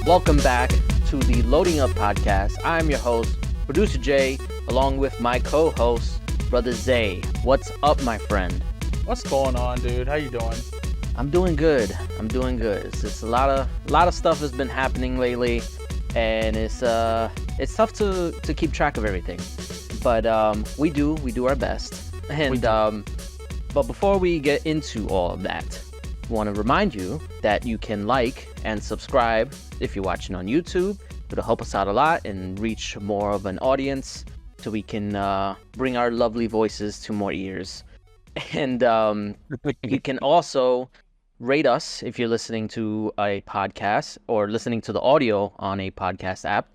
Welcome back to the Loading Up podcast. I'm your host, Producer J, along with my co-host, Brother Zay. What's up, my friend? What's going on, dude? How you doing? I'm doing good. It's just a lot of stuff has been happening lately, and it's tough to keep track of everything. But we do our best. And but before we get into all of that, I want to remind you that you can like and subscribe if you're watching on YouTube. It'll help us out a lot and reach more of an audience so we can bring our lovely voices to more ears. And you can also rate us if you're listening to a podcast or listening to the audio on a podcast app.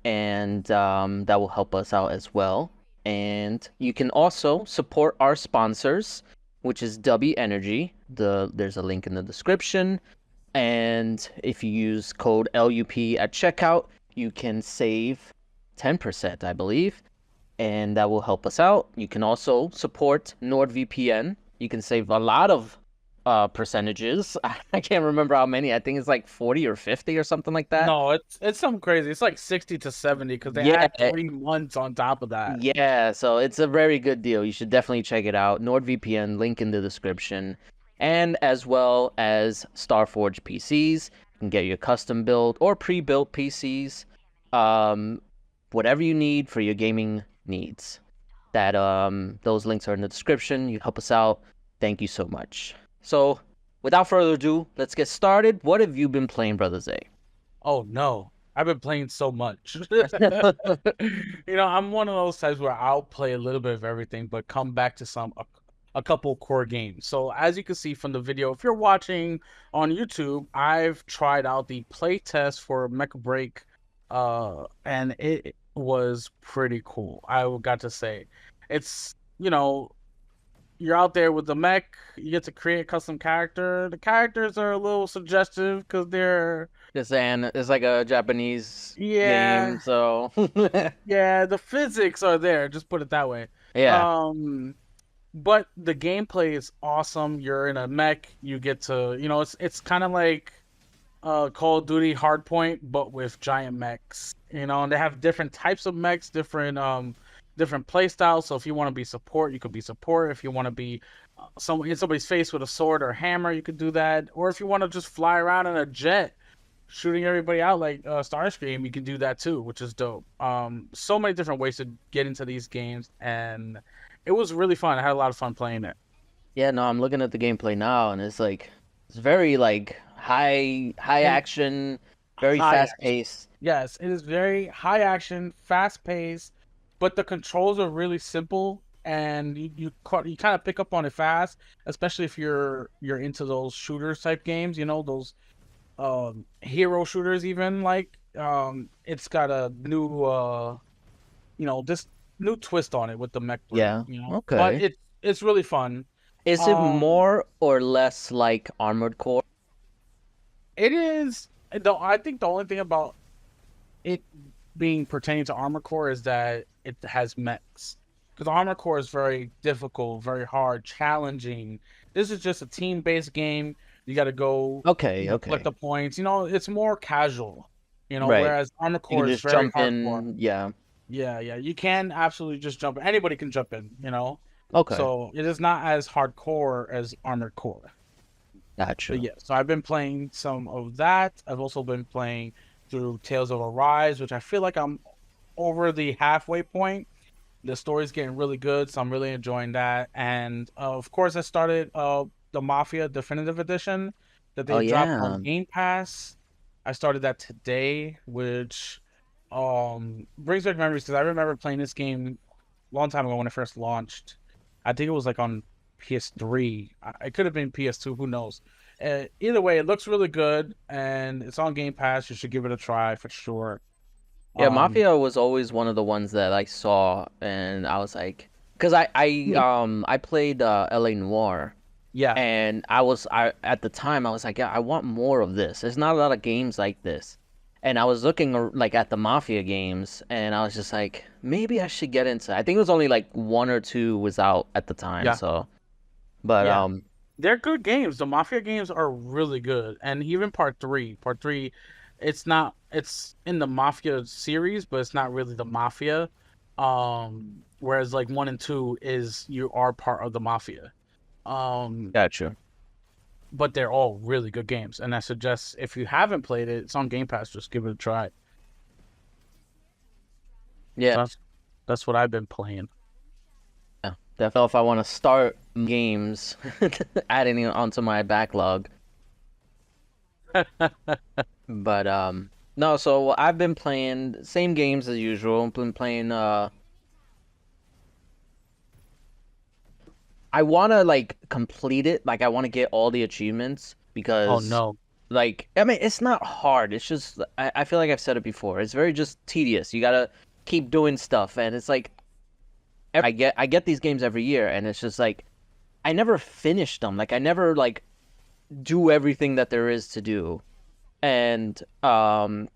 And that will help us out as well. And you can also support our sponsors, which is W Energy. There's a link in the description. And if you use code LUP at checkout, you can save 10%, I believe. And that will help us out. You can also support NordVPN. You can save a lot of percentages. I can't remember how many. I think it's like 40 or 50 or something like that. No, it's something crazy. It's like 60 to 70 because they add 3 months on top of that. Yeah, so it's a very good deal. You should definitely check it out. NordVPN, link in the description. And as well as Starforge PCs. You can get your custom build or pre-built PCs. Whatever you need for your gaming needs. That those links are in the description. You help us out. Thank you so much. So, without further ado, let's get started. What have you been playing, Brother Zay? Oh no, I've been playing so much. I'm one of those types where I'll play a little bit of everything, but come back to a couple core games. So as you can see from the video, if you're watching on YouTube, I've tried out the playtest for Mecha Break, and it was pretty cool. I got to say, it's you're out there with the mech, you get to create a custom character. The characters are a little suggestive because they're it's like a Japanese game, so yeah, the physics are there, just put it that way. Yeah. But the gameplay is awesome. You're in a mech, you get to it's kind of like Call of Duty Hardpoint, but with giant mechs. And they have different types of mechs, different play styles. So if you want to be support, you could be support. If you want to be in somebody's face with a sword or hammer, you could do that. Or if you want to just fly around in a jet, shooting everybody out like Starscream, you can do that too, which is dope. So many different ways to get into these games, and it was really fun. I had a lot of fun playing it. Yeah, no, I'm looking at the gameplay now, and it's very like high action, very fast paced. Yes, it is very high action, fast paced, but the controls are really simple, and you kind of pick up on it fast, especially if you're into those shooters type games. Those hero shooters, even it's got a new this new twist on it with the mech. Yeah. Okay. But it's really fun. Is it more or less like Armored Core? It is. I think the only thing about it being pertaining to Armored Core is that it has mechs. Because Armored Core is very difficult, very hard, challenging. This is just a team-based game. You got to go collect the points. It's more casual. Right. Whereas Armored Core is very hardcore. Yeah. Yeah. You can absolutely just jump in. Anybody can jump in, Okay. So it is not as hardcore as Armored Core. Gotcha. But yeah, so I've been playing some of that. I've also been playing through Tales of Arise, which I feel like I'm over the halfway point. The story's getting really good, so I'm really enjoying that. And of course, I started the Mafia Definitive Edition that they dropped on Game Pass. I started that today, which brings back memories because I remember playing this game a long time ago when it first launched. I think it was like on PS3. It could have been PS2. Who knows? Either way, it looks really good, and it's on Game Pass. You should give it a try for sure. Yeah, Mafia was always one of the ones that I saw, and I was like, because I played LA Noire. Yeah. And at the time I was like, yeah, I want more of this. There's not a lot of games like this. And I was looking like at the Mafia games, and I was just like, maybe I should get into. I think it was only like 1 or 2 was out at the time. Yeah. So, but they're good games. The Mafia games are really good, and even Part 3. Part 3 It's not. It's in the Mafia series, but it's not really the Mafia. Whereas like 1 and 2 is you are part of the Mafia. Um, Gotcha. but they're all really good games, and I suggest if you haven't played it, it's on Game Pass. Just give it a try. Yeah. So that's what I've been playing. Yeah. Definitely if I want to start games, adding it onto my backlog. But no, so I've been playing same games as usual. I've been playing I want to like complete it. Like I want to get all the achievements Oh because no. like I mean it's not hard. It's just I feel like I've said it before. It's very just tedious. You gotta keep doing stuff and it's like I get these games every year and it's just like I never finish them. Like I never like do everything that there is to do. And I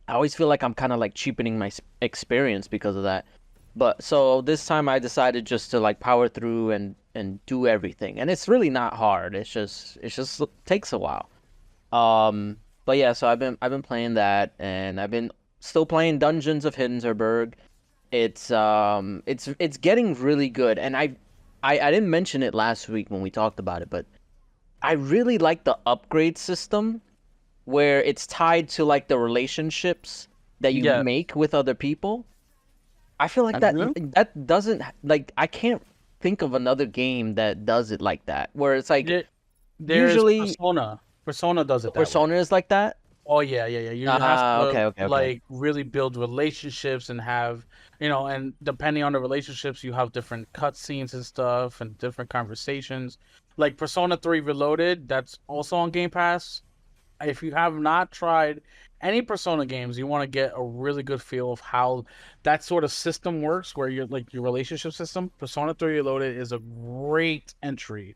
always feel like I'm kind of like cheapening my experience because of that. But so this time I decided just to like power through and do everything. And it's really not hard. It's just takes a while. But yeah, so I've been playing that and I've been still playing Dungeons of Hinterberg. It's getting really good. And I didn't mention it last week when we talked about it, but I really like the upgrade system where it's tied to like the relationships that you Yeah. make with other people. I feel like Have you? that doesn't like I can't think of another game that does it like that. Where it's like There, there's usually Persona. Persona does it that way. Persona is like that. Oh yeah, yeah, yeah. You have Ah, to okay, okay, okay. like really build relationships and have, and depending on the relationships, you have different cutscenes and stuff and different conversations. Like Persona 3 Reloaded, that's also on Game Pass. If you have not tried any Persona games, you want to get a really good feel of how that sort of system works, where you're like your relationship system. Persona 3 Reloaded is a great entry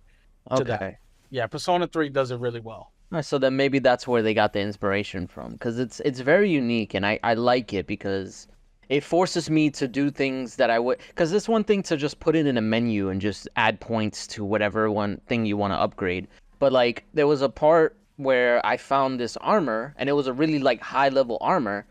to that. Okay. Yeah, Persona 3 does it really well. So then maybe that's where they got the inspiration from because it's very unique and I like it because it forces me to do things that I would because it's one thing to just put it in a menu and just add points to whatever one thing you want to upgrade. But like there was a part where I found this armor and it was a really like high level armor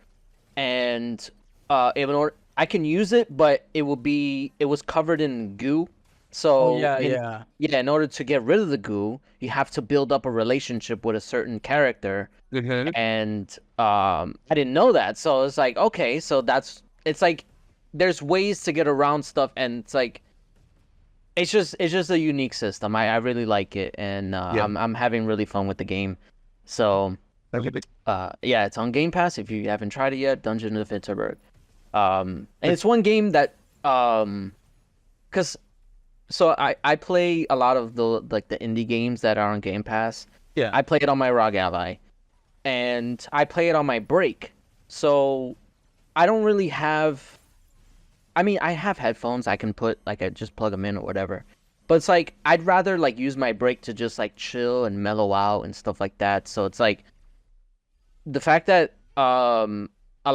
and I can use it but it was covered in goo. Oh So yeah, in yeah. yeah, in order to get rid of the goo, you have to build up a relationship with a certain character. Mhm. And I didn't know that. So it's like, okay, so it's like there's ways to get around stuff and it's like it's just a unique system. I really like it and Yeah. I'm having really fun with the game. So Okay. yeah, it's on Game Pass if you haven't tried it yet, Dungeon of Hinterberg. And it's one game that cuz so I play a lot of the like the indie games that are on Game Pass. Yeah. I play it on my ROG Ally, and I play it on my break. So I don't really have. I mean, I have headphones. I can put like I just plug them in or whatever. But it's like I'd rather like use my break to just like chill and mellow out and stuff like that. So it's like the fact that a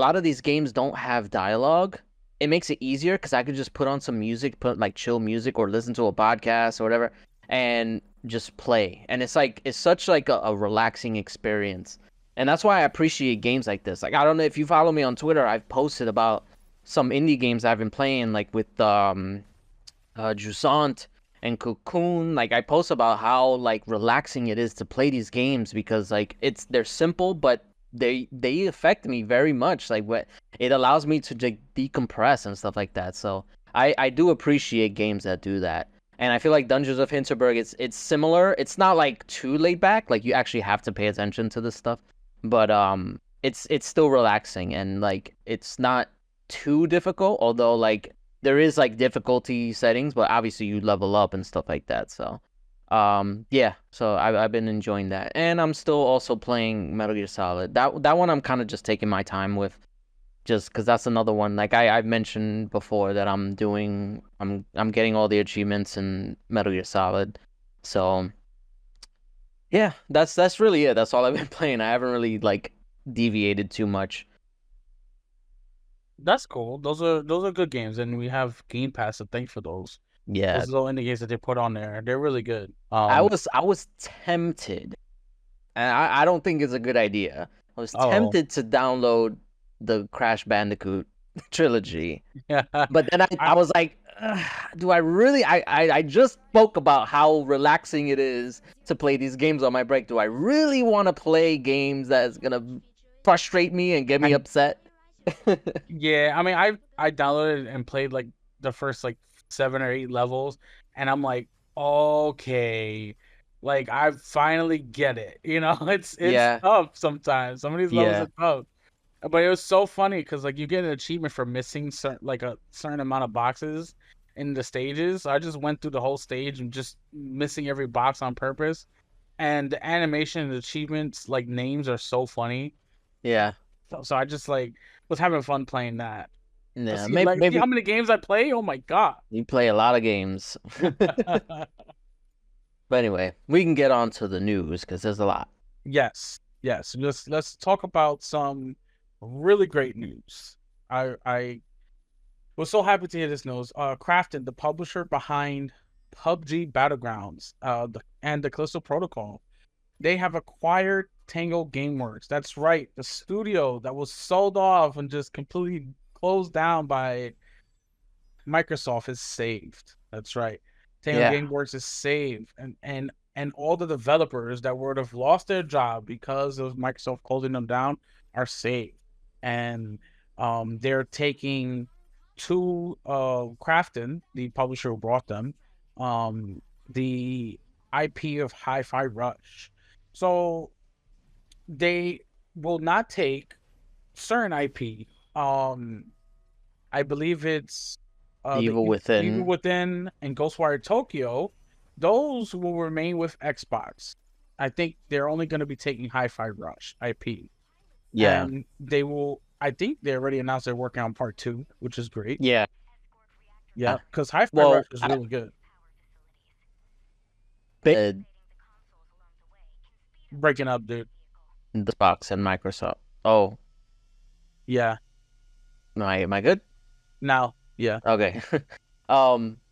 lot of these games don't have dialogue, it makes it easier because I could just put on some music, put like chill music or listen to a podcast or whatever, and just play. And it's like it's such like a relaxing experience. And that's why I appreciate games like this. Like I don't know if you follow me on Twitter, I've posted about some indie games I've been playing, like with Jusant and Cocoon. Like I post about how like relaxing it is to play these games because like they're simple but they affect me very much. Like what it allows me to like decompress and stuff like that. So I do appreciate games that do that. And I feel like Dungeons of Hinterberg it's similar. It's not like too laid back. Like you actually have to pay attention to this stuff. But it's still relaxing and like it's not too difficult, although like there is like difficulty settings, but obviously you level up and stuff like that. So, yeah. So I've been enjoying that, and I'm still also playing Metal Gear Solid. That one I'm kind of just taking my time with, just because that's another one. Like I've mentioned before that I'm getting all the achievements in Metal Gear Solid. So yeah, that's really it. That's all I've been playing. I haven't really like deviated too much. That's cool. Those are good games, and we have Game Pass to thank for those. Yeah, Those little indie games that they put on there, they're really good. I was tempted, and I don't think it's a good idea. I was Oh, tempted to download the Crash Bandicoot trilogy, yeah. but then I I was like, "Ugh, do I really? I just spoke about how relaxing it is to play these games on my break. Do I really want to play games that's gonna frustrate me and get me I upset? yeah, I mean, I downloaded and played like the first like 7 or 8 levels, and I'm like, okay, like I finally get it. It's Yeah, tough sometimes. Some of these levels yeah, are tough, but it was so funny because like you get an achievement for missing like a certain amount of boxes in the stages. So I just went through the whole stage and just missing every box on purpose. And the animation and the achievements, like names, are so funny. yeah, So I just like was having fun playing that. yeah. See, Maybe like, see maybe how many games I play? Oh my god. you play a lot of games. But anyway, we can get on to the news because there's a lot. Yes, yes. Let's talk about some really great news. I was so happy to hear this news. Krafton, the publisher behind PUBG Battlegrounds, and the Callisto Protocol, they have acquired Tango Gameworks. That's right, the studio that was sold off and just completely closed down by Microsoft is saved. That's right. Tango Yeah, Gameworks is saved, and all the developers that would have lost their job because of Microsoft closing them down are saved, and they're taking to Krafton, the publisher who brought them, the IP of Hi-Fi Rush. So they will not take certain IP. I believe it's Evil the Evil Within. Within and Ghostwire Tokyo. Those will remain with Xbox. I think they're only going to be taking Hi-Fi Rush IP, Yeah, and they will. I think they already announced they're working on part two, which is great. yeah. Yeah, because Hi-Fi Rush Well, is I really good. bet Breaking up, dude. the Xbox and Microsoft. Oh, Yeah. am I good? Now, yeah. Okay.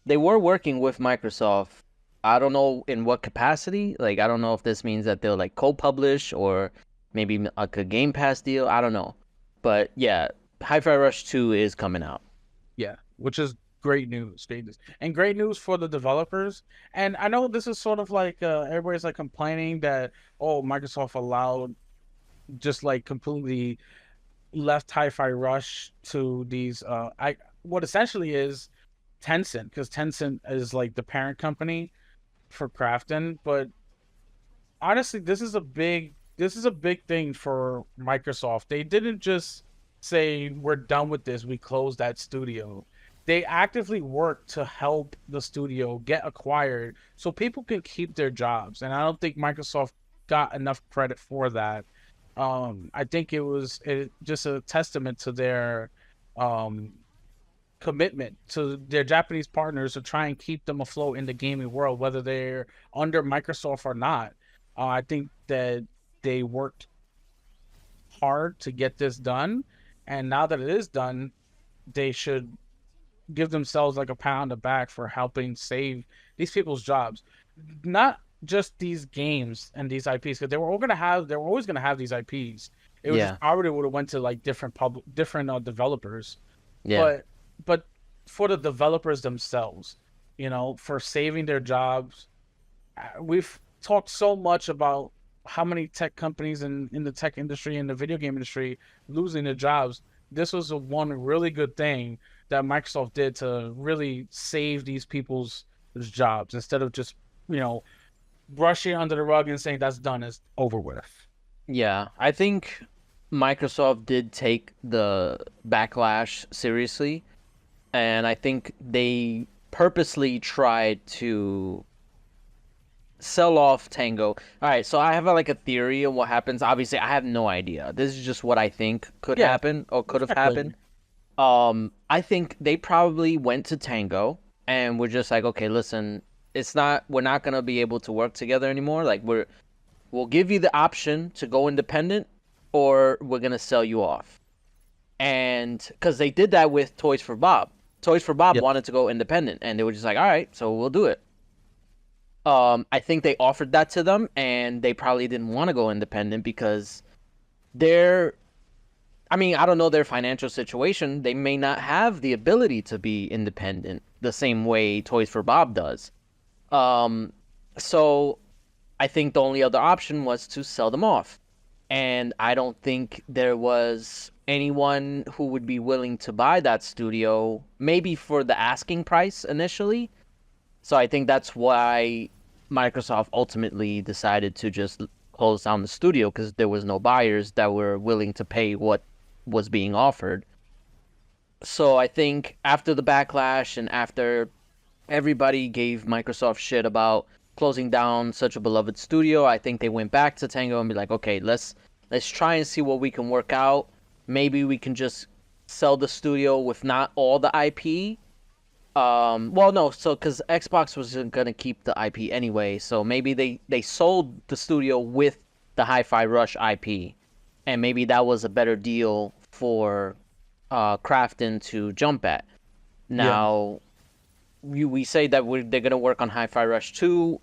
They were working with Microsoft. I don't know in what capacity. Like, I don't know if this means that they'll like co-publish or maybe like a Game Pass deal. I don't know. But yeah, Hi-Fi Rush 2 is coming out. Yeah, which is great news, and great news for the developers. And I know this is sort of like everybody's like complaining that oh Microsoft allowed just like completely left Hi-Fi Rush to these I what essentially is Tencent, because Tencent is like the parent company for Krafton, but honestly, this is a big thing for Microsoft. They didn't just say we're done with this, we closed that studio. They actively work to help the studio get acquired so people can keep their jobs. And I don't think Microsoft got enough credit for that. I think it just a testament to their um commitment to their Japanese partners to try and keep them afloat in the gaming world, whether they're under Microsoft or not. I think that they worked hard to get this done, and now that it is done, they should give themselves like a pat on the back for helping save these people's jobs. Not just these games and these IPs, because they were always gonna have these IPs. It was just Yeah, probably would have went to like different developers, yeah, but but for the developers themselves, for saving their jobs. We've talked so much about how many tech companies in the tech industry and the video game industry losing their jobs. This was a one really good thing that Microsoft did to really save these people's jobs instead of just you know brushing under the rug and saying that's done, it's over with. yeah. I think Microsoft did take the backlash seriously, and I think they purposely tried to sell off Tango. All right, so I have like a theory of what happens. Obviously, I have no idea. This is just what I think could Yeah, happen or could have happened. speculate. I think they probably went to Tango and were just like, okay, listen, we're not gonna be able to work together anymore. Like we'll give you the option to go independent, or we're gonna sell you off. And because they did that with Toys for Bob. Toys for Bob Yeah, wanted to go independent, and they were just like, all right, so we'll do it. I think they offered that to them, and they probably didn't want to go independent because they're I mean, I don't know their financial situation. They may not have the ability to be independent the same way Toys for Bob does. Um, so I think the only other option was to sell them off. And I don't think there was anyone who would be willing to buy that studio, maybe for the asking price initially. So I think that's why Microsoft ultimately decided to just close down the studio because there was no buyers that were willing to pay what was being offered. So I think after the backlash and after everybody gave Microsoft shit about closing down such a beloved studio, I think they went back to Tango and be like, okay, let's try and see what we can work out. Maybe we can just sell the studio with not all the IP. Well, no, so because Xbox was gonna keep the IP anyway, so maybe they sold the studio with the Hi-Fi Rush IP, and maybe that was a better deal for Krafton to jump at. Yeah. Now, we say that they're gonna work on Hi-Fi Rush 2.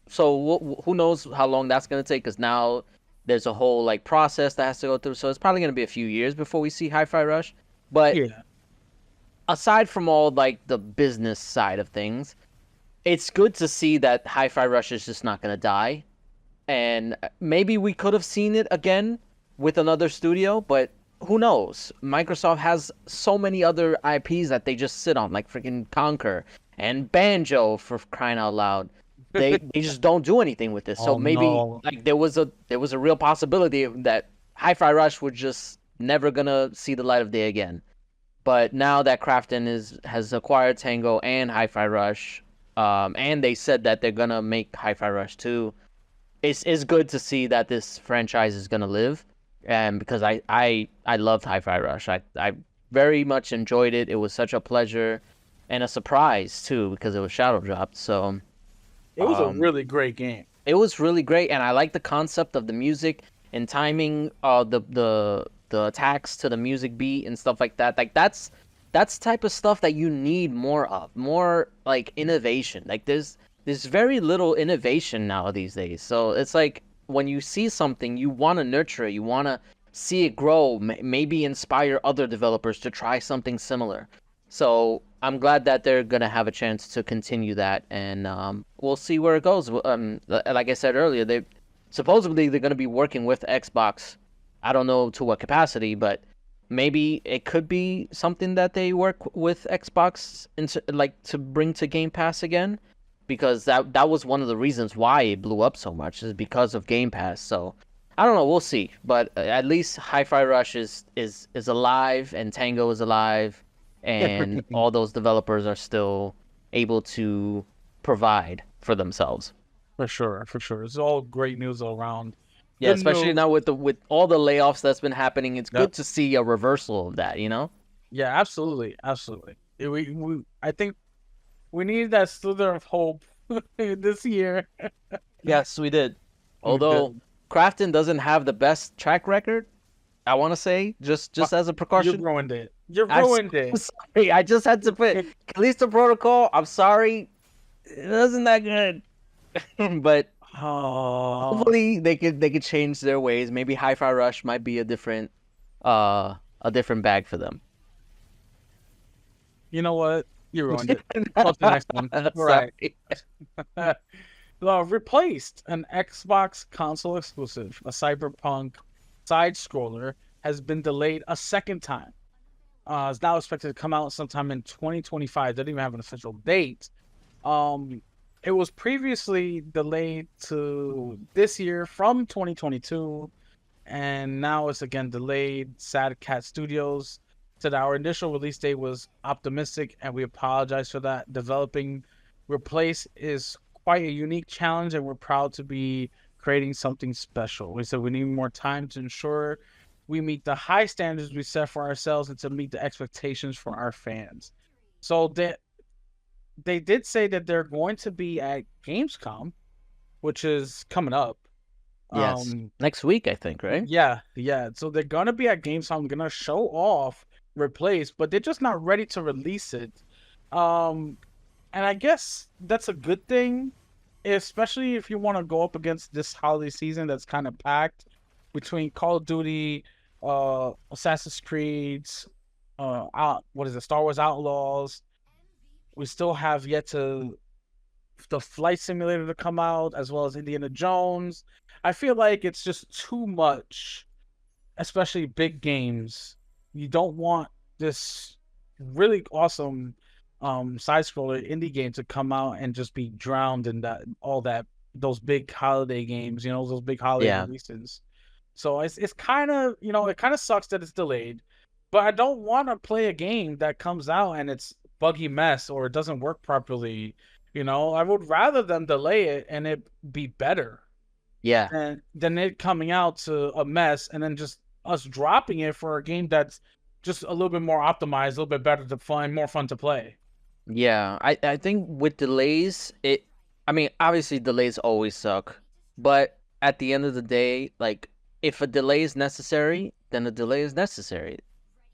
So who knows how long that's gonna take? Because now there's a whole like process that has to go through. So it's probably gonna be a few years before we see Hi-Fi Rush. But Yeah. aside from all like the business side of things, it's good to see that Hi-Fi Rush is just not gonna die. And maybe we could have seen it again with another studio, but who knows? Microsoft has so many other IPs that they just sit on, like freaking Conquer and Banjo for crying out loud. They just don't do anything with this. So Oh maybe no. like there was a real possibility that Hi-Fi Rush would just never gonna see the light of day again. But now that Krafton has acquired Tango and Hi-Fi Rush, and they said that they're gonna make Hi-Fi Rush 2, it's good to see that this franchise is gonna live, and because I loved Hi-Fi Rush, I very much enjoyed it. It was such a pleasure and a surprise too because it was shadow dropped. So It was a um, really great game. it was really great, and I like the concept of the music and timing, the attacks to the music beat and stuff like that. Like that's type of stuff that you need more of, more like innovation. Like there's very little innovation now these days. So it's like when you see something, you want to nurture it, you want to see it grow, maybe inspire other developers to try something similar. So I'm glad that they're gonna have a chance to continue that, and we'll see where it goes. Like I said earlier, they supposedly they're gonna be working with Xbox. I don't know to what capacity, but maybe it could be something that they work with Xbox into, like to bring to Game Pass again, because that was one of the reasons why it blew up so much is because of Game Pass. So I don't know, we'll see, but at least Hi-Fi Rush is alive and Tango is alive, and all those developers are still able to provide for themselves. For sure, for sure. It's all great news all around. Yeah, Good especially news. now with all the layoffs that's been happening, it's Yep. good to see a reversal of that, you know? Yeah, absolutely, absolutely. I think we need that slither of hope this year. Yes, we did. We Although did. Crafton doesn't have the best track record, I want to say, just Fuck, as a you precaution. ruined it. You I'm, s- ruined I'm it. sorry, I just had to put Callisto Protocol. I'm sorry, it wasn't that good, but Oh, hopefully they could change their ways. Maybe Hi-Fi Rush might be a different bag for them. you know what? You ruined it. On to the next one. All right. Sorry. Replaced an Xbox console exclusive, a Cyberpunk side scroller, has been delayed a second time. It's now expected to come out sometime in 2025. Doesn't even have an official date. Um, it was previously delayed to this year from 2022, and now it's again delayed. Sad Cat Studios said our initial release date was optimistic, and we apologize for that. Developing Replace is quite a unique challenge, and we're proud to be creating something special. We said we need more time to ensure we meet the high standards we set for ourselves and to meet the expectations for our fans. So they did say that they're going to be at Gamescom, which is coming up. Yes, Um, next week I think, right? yeah, yeah. So they're gonna be at Gamescom, gonna show off Replace, but they're just not ready to release it. Um, and I guess that's a good thing, especially if you want to go up against this holiday season that's kind of packed. between Call of Duty, Assassin's Creeds, what is it, Star Wars Outlaws. We still have yet to the flight simulator to come out, as well as Indiana Jones. I feel like it's just too much, especially big games. You don't want this really awesome side scroller indie game to come out and just be drowned in that those big holiday games, those big holiday Yeah. releases. So it's kind of, it kind of sucks that it's delayed, but I don't want to play a game that comes out and it's buggy mess or it doesn't work properly. I would rather them delay it and it be better Yeah. than it coming out to a mess and then just us dropping it for a game that's just a little bit more optimized, a little bit better to find, more fun to play. Yeah. I think with delays, I mean, obviously delays always suck, but at the end of the day, like if a delay is necessary, then a delay is necessary.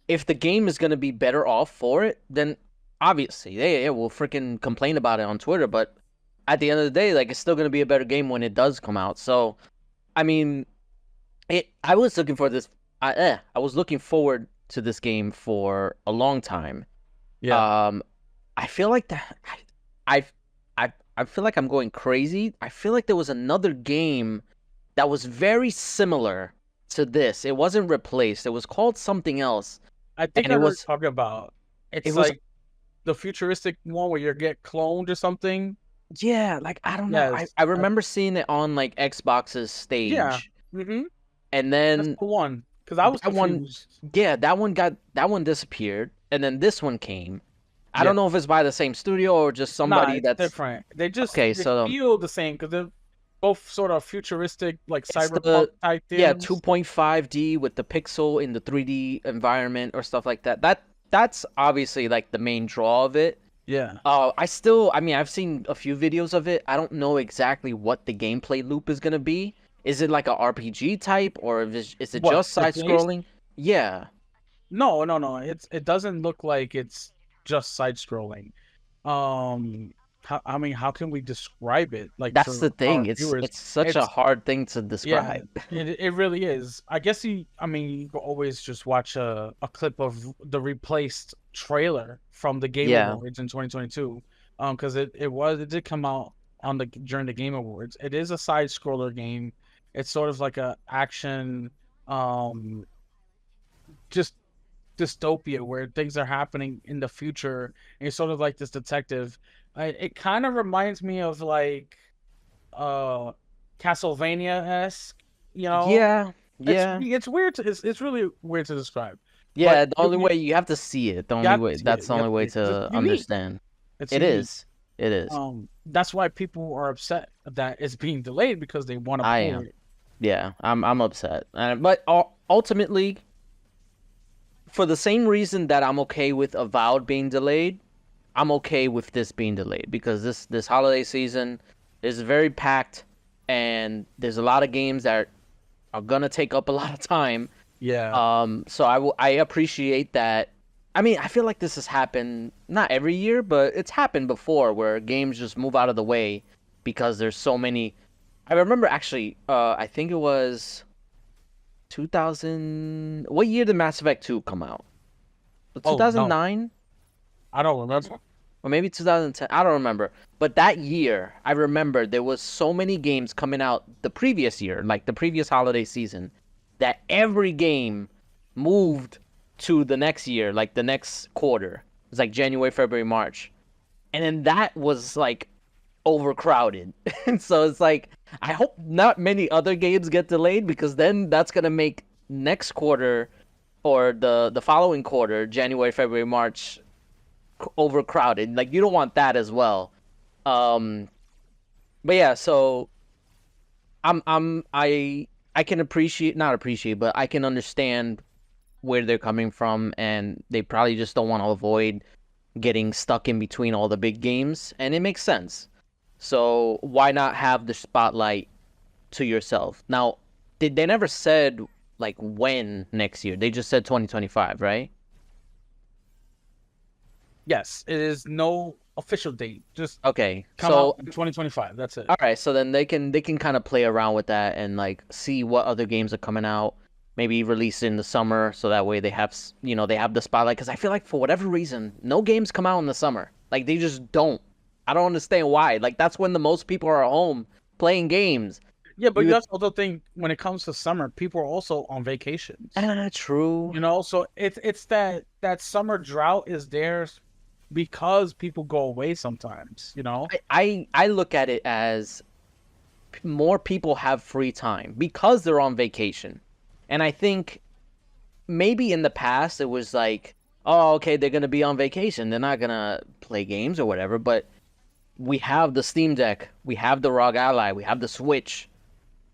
If the game is gonna be better off for it, then obviously, yeah, we'll freaking complain about it on Twitter, but at the end of the day, like it's still gonna be a better game when it does come out. So, I mean, I was looking for this. I was looking forward to this game for a long time. Yeah. Um, I feel like that. I, I feel like I'm going crazy. I feel like there was another game that was very similar to this. It wasn't replaced. It was called something else, I think and I know what you're talking about. it It's was like the futuristic one where you get cloned or something. yeah, like I don't know. I Yes. I remember seeing it on like Xbox's Yeah. stage, Mm-hmm. and That's then the one. Because I was that one, confused. yeah, that one disappeared, and then this one came. I Yeah. don't know if it's by the same studio or just Nah, somebody it's that's different. They just okay. they So feel the same because they're both sort of futuristic, like it's cyberpunk the type yeah things. 2.5D with the pixel in the 3D environment or stuff like that. That's obviously like the main draw of it. Yeah. I mean, I've seen a few videos of it. I don't know exactly what the gameplay loop is gonna be. Is it like a RPG type, or is it What, just side replaced? scrolling? Yeah, No, no, no. It doesn't look like it's just side scrolling. I mean, how can we describe it like that's for the thing. our It's viewers? it's such a It's hard thing to Yeah, describe. it really is. I guess I mean, you can always just watch a clip of the replaced trailer from the Game Yeah, Awards in 2022. Because it did come out during the Game Awards. It is a side scroller game. It's sort of like a action, um, just dystopia where things are happening in the future. And it's sort of like this detective. It kind of reminds me of like uh Castlevania-esque, you know. yeah, yeah, It's weird to it's really weird to describe. But yeah. The only way you have to see it. The you only have to way. see it. That's the You have only to see way it 'cause it's to unique. understand. It's It unique. is. It is. That's why people are upset that it's being delayed because they want to I play am. it. Yeah, I'm upset. But ultimately, for the same reason that I'm okay with Avowed being delayed, I'm okay with this being delayed because this holiday season is very packed, and there's a lot of games that are gonna take up a lot of time. Yeah. So I appreciate that. I mean, I feel like this has happened not every year, but it's happened before where games just move out of the way because there's so many. I remember actually, I think it was 2000. What year did Mass Effect 2 come out? Oh no, 2009 I don't remember. or maybe 2010. I don't remember. But that year, I remember there was so many games coming out the previous year, like the previous holiday season, that every game moved to the next year, like the next quarter. It's like January, February, March. And then that was like overcrowded. And so it's like I hope not many other games get delayed because then that's gonna make next quarter or the following quarter, January, February, March, overcrowded. Like you don't want that as well. Um, but yeah, so I can appreciate not appreciate, but I can understand where they're coming from, and they probably just don't want to avoid getting stuck in between all the big games, and it makes sense. So why not have the spotlight to yourself? Now, they never said like when next year. They just said 2025, right? Yes, it is no official date. Just Okay, come out so in 2025. That's it. all right, so then they can kind of play around with that and like see what other games are coming out. Maybe release it in the summer so that way they have they have the spotlight. Because I feel like for whatever reason, no games come out in the summer. Like they just don't. I don't understand why. Like that's when the most people are at home playing games. Yeah, but You you would also think when it comes to summer, people are also on vacations. true. So it's that summer drought is there because people go away sometimes. I look at it as more people have free time because they're on vacation. And I think maybe in the past it was like, oh, okay, they're gonna be on vacation. They're not gonna play games or whatever. But we have the Steam Deck, we have the ROG Ally, we have the Switch.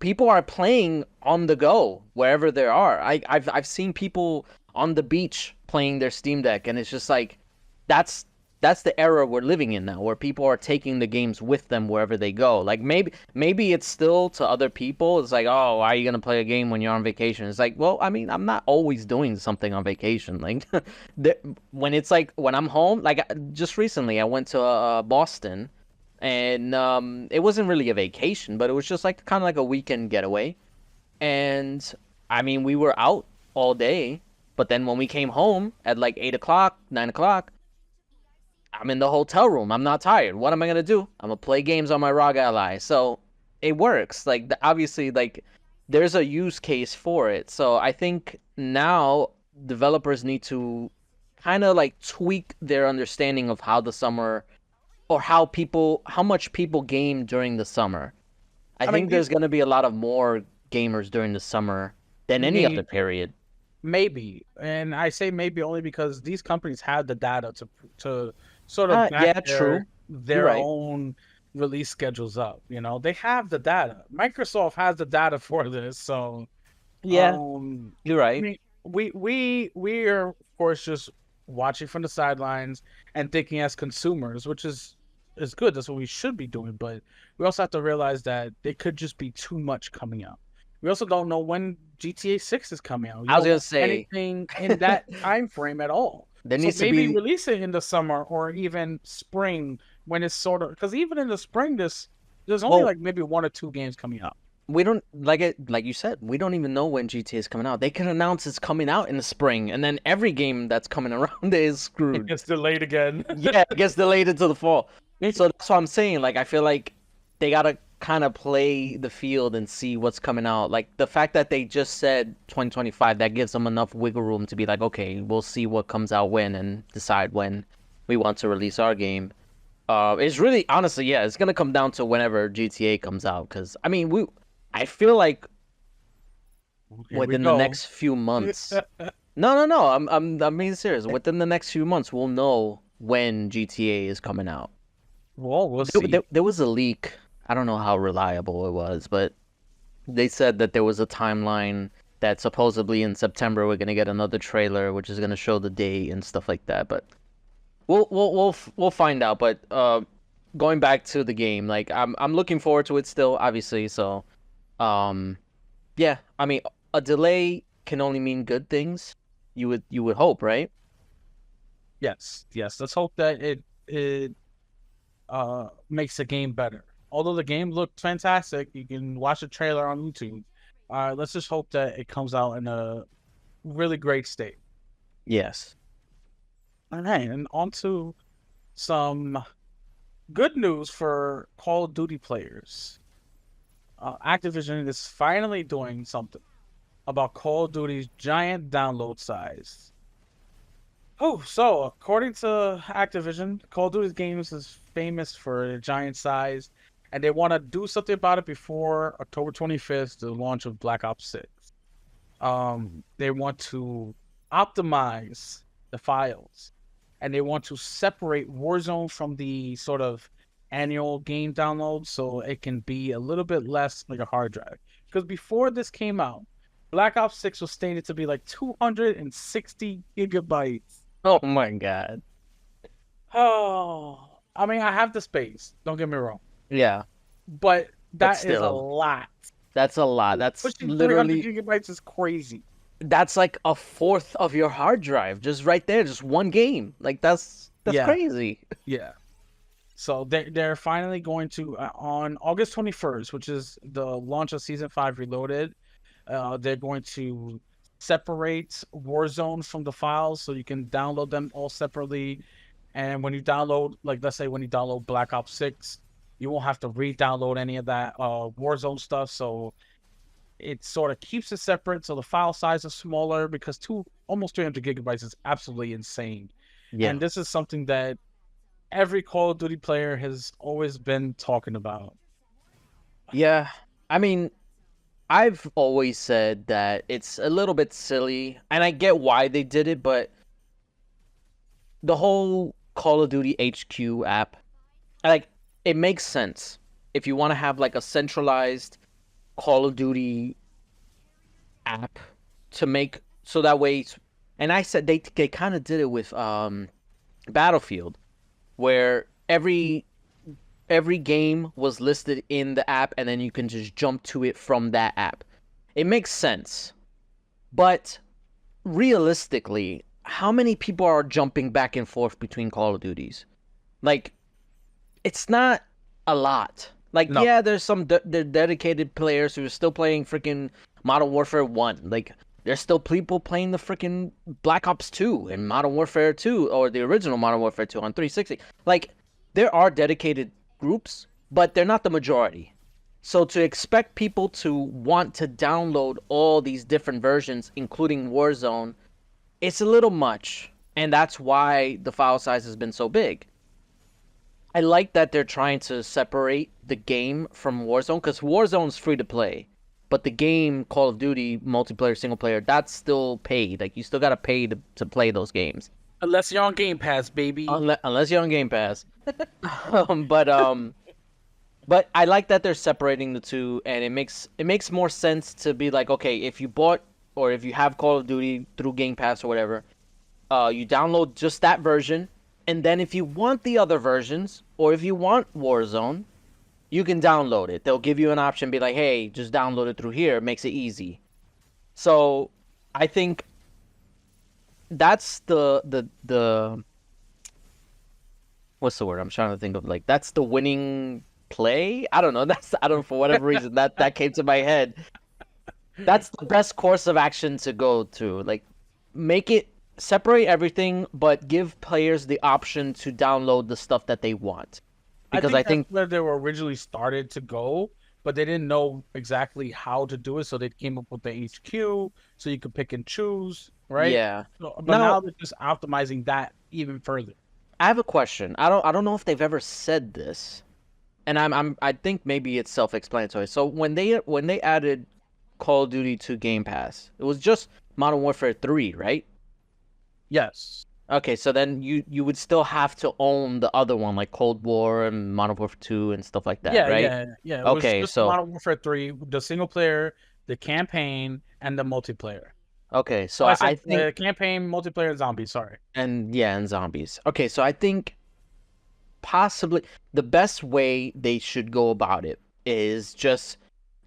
People are playing on the go wherever they are. I've seen people on the beach playing their Steam Deck, and it's just like that's that's the era we're living in now, where people are taking the games with them wherever they go. Like maybe it's still to other people, it's like, oh, why are you gonna play a game when you're on vacation? It's like, well, I mean, I'm not always doing something on vacation. Like when it's like when I'm home, like just recently I went to Boston and it wasn't really a vacation, but it was just like kind of like a weekend getaway. And I mean, we were out all day, but then when we came home at like 8 o'clock, 9 o'clock, I'm in the hotel room. I'm not tired. What am I gonna do? I'm gonna play games on my ROG Ally. So it works. Like obviously, like there's a use case for it. So I think now developers need to kind of like tweak their understanding of how the summer or how much people game during the summer. I I mean, think there's going to be a lot of more gamers during the summer than any other maybe, period. maybe, and I say maybe only because these companies have the data to sort of back Yeah, their true. You're their right. own release schedules up. They have the data. Microsoft has the data for this, so Yeah, Um, you're I right. mean, we are of course just watching from the sidelines and thinking as consumers, which is good. That's what we should be doing. But we also have to realize that there could just be too much coming out. We also don't know when GTA 6 is coming out. We I was don't gonna know say anything in that time frame at all. there So needs to maybe be. release it in the summer or even spring when it's sort of because even in the spring, there's only Well, like maybe one or two games coming out. we don't like you said. We don't even know when GTA is coming out. They can announce it's coming out in the spring, and then every game that's coming around is It screwed. gets delayed again. Yeah, it gets delayed into the fall. So that's what I'm saying. Like, I feel like they gotta kind of play the field and see what's coming out. Like the fact that they just said 2025, that gives them enough wiggle room to be like, okay, we'll see what comes out when and decide when we want to release our game. It's really honestly, yeah, it's gonna come down to whenever GTA comes out. Because I mean, I feel like Here we within the go. next few months. No, no, no. I'm being serious. Within the next few months, we'll know when GTA is coming out. Well, we'll There, see. there was a leak. I don't know how reliable it was, but they said that there was a timeline that supposedly in September we're gonna get another trailer, which is gonna show the date and stuff like that. But we'll find out. But going back to the game, like I'm looking forward to it still, obviously. So um, yeah. I mean, a delay can only mean good things. You would hope, right? Yes, yes. Let's hope that it makes the game better. Although the game looked fantastic, you can watch the trailer on YouTube. Let's just hope that it comes out in a really great state. Yes. All right, and on to some good news for Call of Duty players. Activision is finally doing something about Call of Duty's giant download size. Oh, so according to Activision, Call of Duty games is famous for their giant size, and they want to do something about it before October 25th, the launch of Black Ops 6. They want to optimize the files, and they want to separate Warzone from the sort of annual game download so it can be a little bit less like a hard drive. Because before this came out, Black Ops 6 was stated to be like 260 gigabytes. Oh my God. Oh, I mean, I have the space. Don't get me wrong, Yeah, but but that is a still, lot. that's a lot. That's Pushing 300 literally gigabytes is crazy. that's like a fourth of your hard drive just right there, just one game. Like That's Yeah, crazy. yeah. So they're finally going to on August 21st, which is the launch of Season 5 Reloaded. They're going to separate Warzone from the files so you can download them all separately. And when you download, like let's say when you download Black Ops 6, you won't have to re-download any of that Warzone stuff. So it sort of keeps it separate. So the file size is smaller because almost 300 gigabytes is absolutely insane. Yeah. And this is something that every Call of Duty player has always been talking about. Yeah. I mean, I've always said that it's a little bit silly, and I get why they did it, but the whole Call of Duty HQ app, like, it makes sense if you want to have like a centralized Call of Duty app to make so that way. And I said they kind of did it with Battlefield, where every game was listed in the app, and then you can just jump to it from that app. It makes sense, but realistically, how many people are jumping back and forth between Call of Duties? Like, it's not a lot. Like, No, yeah, there's some dedicated players who are still playing freaking Modern Warfare 1. Like, there's still people playing the freaking Black Ops 2 and Modern Warfare 2, or the original Modern Warfare 2 on 360. Like, there are dedicated groups, but they're not the majority. So to expect people to want to download all these different versions, including Warzone, it's a little much. And that's why the file size has been so big. I like that they're trying to separate the game from Warzone, because Warzone's free to play, but the game Call of Duty multiplayer, single player, that's still paid. Like, you still gotta pay to play those games, unless you're on Game Pass, baby. unless you're on Game Pass. um, but um, but I like that they're separating the two, and it makes more sense to be like, okay, if you bought or if you have Call of Duty through Game Pass or whatever, you download just that version, and then if you want the other versions, or if you want Warzone, you can download it. They'll give you an option, be like, hey, just download it through here. It makes it easy. So I think that's the what's the word I'm trying to think of? Like, that's the winning play. I don't know. I don't know, for whatever reason that came to my head. That's the best course of action to go to. Like, make it separate everything, but give players the option to download the stuff that they want. I Because think I that's think, where they were originally started to go, but they didn't know exactly how to do it, so they came up with the HQ so you could pick and choose, right? yeah. But Now, now they're just optimizing that even further. I have a question. I don't know if they've ever said this, and I think maybe it's self-explanatory. So when they added Call of Duty to Game Pass, it was just Modern Warfare 3, right? Yes. Okay, so then you would still have to own the other one, like Cold War and Modern Warfare 2 and stuff like that, Yeah, right? yeah, yeah. It was Okay, just so Modern Warfare 3, the single player, the campaign, and the multiplayer. okay, so Oh, I I said think, campaign, multiplayer, and zombie. Sorry. and yeah, and zombies. Okay, so I think possibly the best way they should go about it is just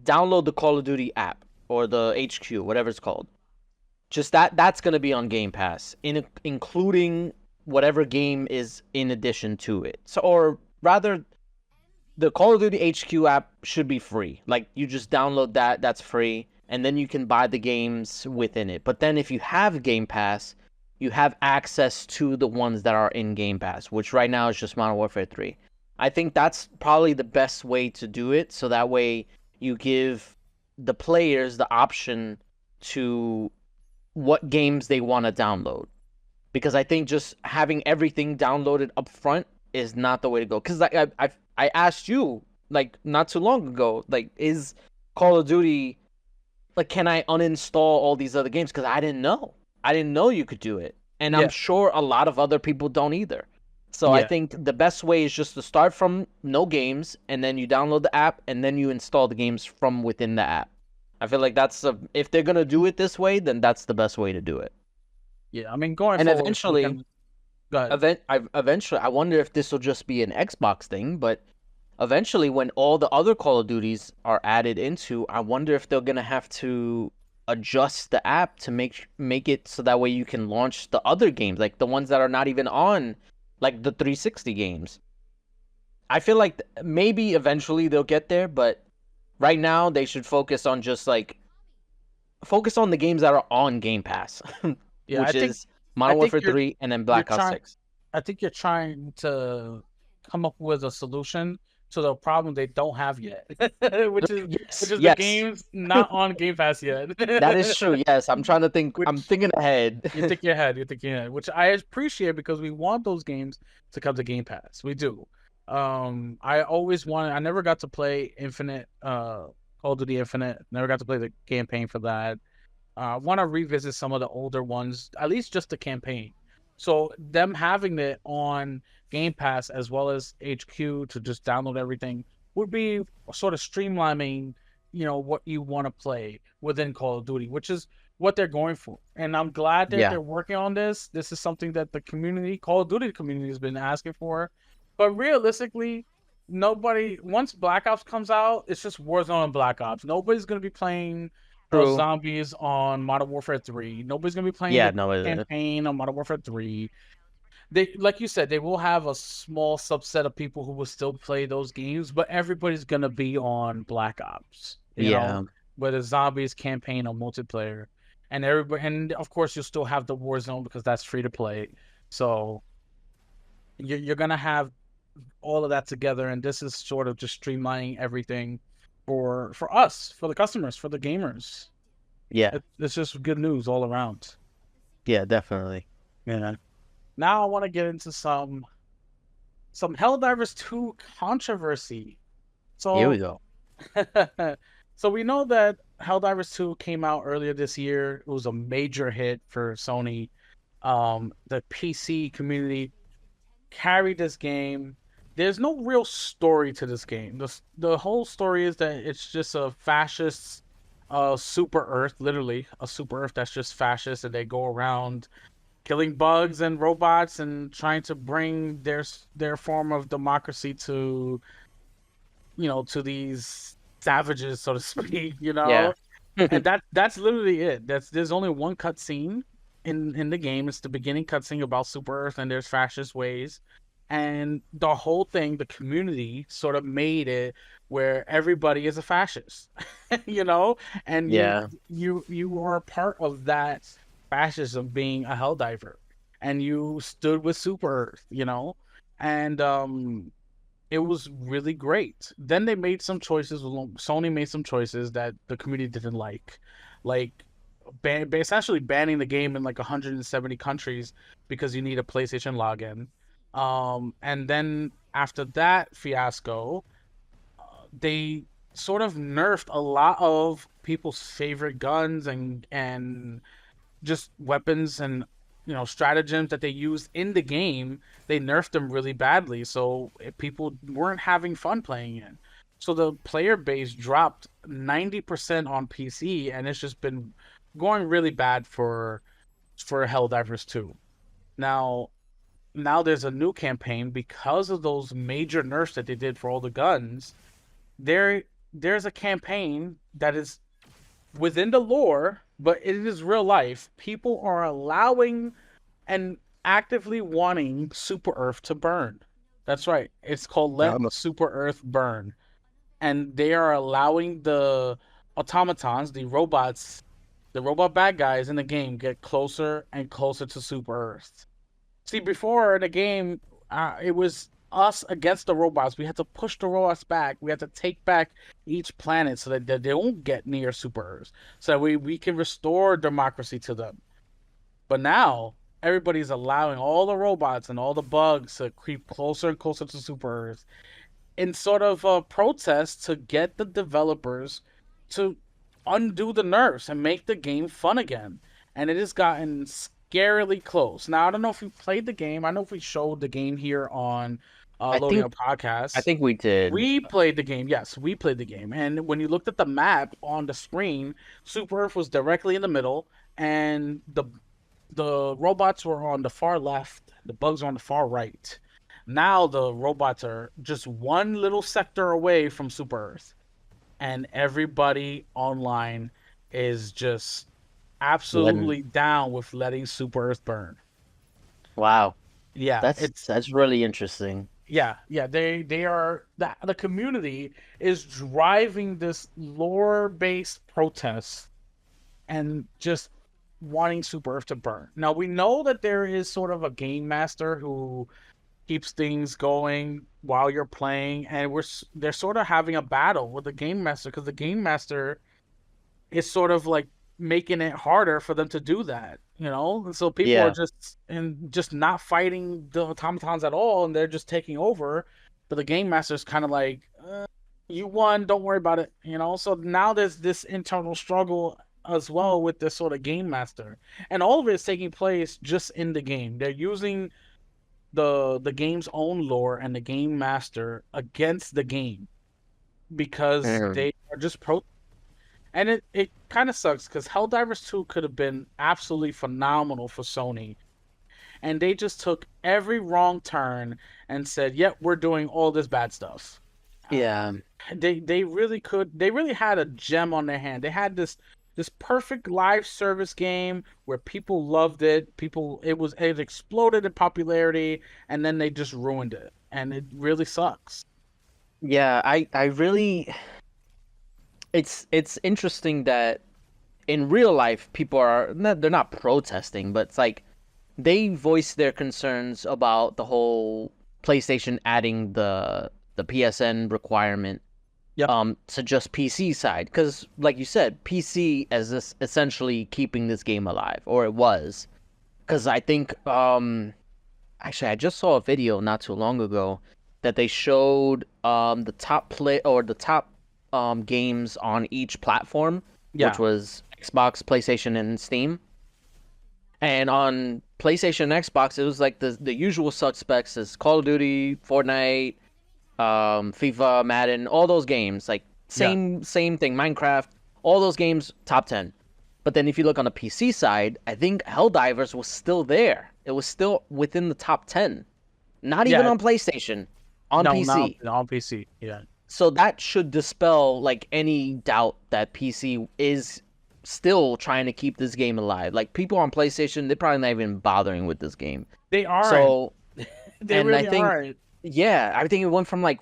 download the Call of Duty app or the HQ, whatever it's called. Just that's going to be on Game Pass, including whatever game is in addition to it. So, or rather, the Call of Duty HQ app should be free. Like, you just download that's free, and then you can buy the games within it. But then if you have Game Pass, you have access to the ones that are in Game Pass, which right now is just Modern Warfare 3. I think that's probably the best way to do it, so that way you give the players the option to what games they want to download. Because I think just having everything downloaded up front is not the way to go. Because I asked you, like, not too long ago, like, is Call of Duty, like, can I uninstall all these other games? Because I didn't know you could do it, and I'm Yeah, sure a lot of other people don't either. So I yeah, think the best way is just to start from no games, and then you download the app, and then you install the games from within the app. I feel like if they're gonna do it this way, then that's the best way to do it. yeah. I mean, going And forward, we eventually, can go ahead. I wonder if this will just be an Xbox thing, but eventually, when all the other Call of Duties are added into, I wonder if they're gonna have to adjust the app to make it so that way you can launch the other games, like the ones that are not even on, like the 360 games. I feel like maybe eventually they'll get there, but right now they should focus on just like focus on the games that are on Game Pass, Yeah, which is I Modern think Warfare 3 and then you're Black Ops trying 6. I think you're trying to come up with a solution to the problem they don't have yet, which Yes, is the yes, games not on Game Pass yet. that is true. Yes, I'm trying to think. I'm Which thinking ahead. you're thinking ahead, which I appreciate because we want those games to come to Game Pass. We do. I never got to play Infinite, Call of Duty Infinite. Never got to play the campaign for that. I want to revisit some of the older ones, at least just the campaign. So them having it on Game Pass as well as HQ to just download everything would be sort of streamlining, what you want to play within Call of Duty, which is what they're going for. And I'm glad that Yeah, they're working on this. This is something that the community, Call of Duty community, has been asking for. But realistically, nobody once Black Ops comes out, it's just Warzone and Black Ops. Nobody's gonna be playing true. zombies on Modern Warfare 3. Nobody's gonna be playing Yeah, the no, campaign on Modern Warfare 3. They, like you said, they will have a small subset of people who will still play those games, but everybody's gonna be on Black Ops, yeah, whether zombies, campaign, or multiplayer. And of course you'll still have the Warzone because that's free to play. So you're gonna have all of that together, and this is sort of just streamlining everything for us, for the customers, for the gamers. yeah, It's just good news all around. yeah, definitely. Yeah. Now I want to get into some Helldivers 2 controversy. Here we So go. so we know that Helldivers 2 came out earlier this year. It was a major hit for Sony. The PC community carried this game. There's no real story to this game. The whole story is that it's just a fascist super Earth, literally a super Earth that's just fascist, and they go around killing bugs and robots and trying to bring their form of democracy to to these savages, so to speak. Yeah, And that's literally it. There's only one cutscene in the game. It's the beginning cutscene about Super Earth and there's fascist ways, and the whole thing, the community sort of made it where everybody is a fascist, you know, and yeah, you are a part of that fascism, being a helldiver, and you stood with Super Earth, and it was really great. Then they made some choices. Sony made some choices that the community didn't like essentially banning the game in like 170 countries because you need a PlayStation login. And then after that fiasco, they sort of nerfed a lot of people's favorite guns and just weapons and stratagems that they used in the game. They nerfed them really badly, so people weren't having fun playing it. So the player base dropped 90% on PC, and it's just been going really bad for Helldivers 2. Now, now there's a new campaign because of those major nerfs that they did for all the guns. There's a campaign that is within the lore, but it is real life. People are allowing and actively wanting Super Earth to burn. That's right. It's called Let um, Super Earth Burn. And they are allowing the automatons, the robot bad guys in the game, get closer and closer to Super Earth. See, before in the game, it was us against the robots. We had to push the robots back. We had to take back each planet so that they don't get near Super Earth, so that we can restore democracy to them. But now everybody's allowing all the robots and all the bugs to creep closer and closer to Super Earth in sort of a protest to get the developers to undo the nerfs and make the game fun again. And it has gotten scarily close. Now, I don't know if you played the game. I know if we showed the game here on I Loading think Up Podcast. we did. We played the game. Yes, we played the game. And when you looked at the map on the screen, Super Earth was directly in the middle, and the robots were on the far left, the bugs were on the far right. Now the robots are just one little sector away from Super Earth, and everybody online is just Letting absolutely down with letting Super Earth burn. Wow. Yeah, it's That's really interesting. yeah. They are the community is driving this lore based protest and just wanting Super Earth to burn. Now we know that there is sort of a game master who keeps things going while you're playing, and they're sort of having a battle with the game master because the game master is sort of like making it harder for them to do that, you know? And so people are Yeah. just not fighting the automatons at all, and they're just taking over. But the game master's kind of like, you won, don't worry about it, you know? So now there's this internal struggle as well with this sort of game master. And all of it is taking place just in the game. They're using the game's own lore and the game master against the game because Mm. they are just and it kind of sucks because Helldivers 2 could have been absolutely phenomenal for Sony. And they just took every wrong turn and said, yep, we're doing all this bad stuff. Yeah. They really could they really had a gem on their hand. They had this perfect live service game where people loved it. It exploded in popularity and then they just ruined it. And it really sucks. Yeah, I really it's interesting that in real life people are not, they're not protesting, but it's like they voice their concerns about the whole PlayStation adding the PSN requirement Yep. to just PC side, because like you said, PC is this essentially keeping this game alive, or it was. Because I think actually I just saw a video not too long ago that they showed the top play or the top games on each platform, which Yeah. was Xbox, PlayStation, and Steam. And on PlayStation and Xbox, it was like the usual suspects is Call of Duty, Fortnite, FIFA, Madden, all those games, like Yeah. same thing, Minecraft, all those games top 10. But then if you look on the PC side, I think Helldivers was still there. It was still within the top 10. Not even Yeah. on PlayStation, on No, not PC. on PC. Yeah. So that should dispel like any doubt that PC is still trying to keep this game alive. Like people on PlayStation, they're probably not even bothering with this game. They aren't. So, They and I really think aren't. yeah, I think it went from like,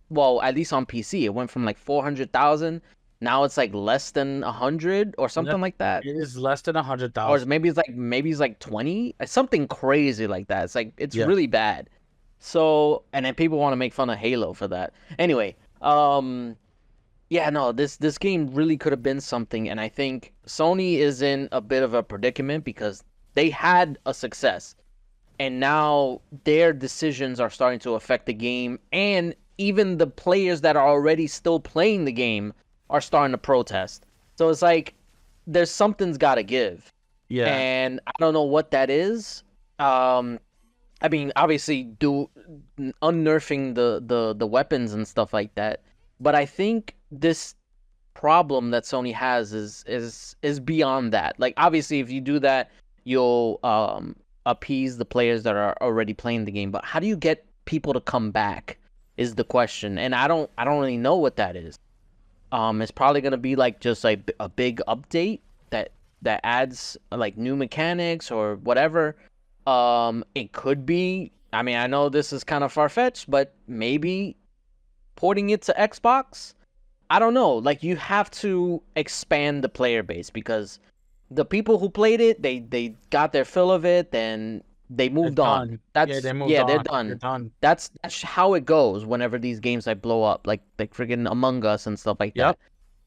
well, at least on PC, it went from like 400,000. Now it's like less than 100 or something like that. It is less than Or 100,000. maybe it's like 20, something crazy like that. It's like it's Yeah. really bad. So, and then people want to make fun of Halo for that. Anyway, yeah, no, this game really could have been something, and I think Sony is in a bit of a predicament because they had a success, and now their decisions are starting to affect the game, and even the players that are already still playing the game are starting to protest. So it's like there's something's got to give, Yeah. and I don't know what that is. Um, I mean, obviously, do unnerfing the weapons and stuff like that, but I think this problem that Sony has is beyond that. Like, obviously, if you do that, you'll appease the players that are already playing the game. But how do you get people to come back? Is the question, and I don't really know what that is. It's probably gonna be like just like a big update that adds like new mechanics or whatever. It could be. I mean, I know this is kind of far fetched, but maybe porting it to Xbox. I don't know. Like you have to expand the player base because the people who played it, they got their fill of it, then they They're moved on. done. Yeah, That's they moved yeah, they're on. They're done. done. That's how it goes whenever these games like blow up, like freaking Among Us and stuff like Yep. that.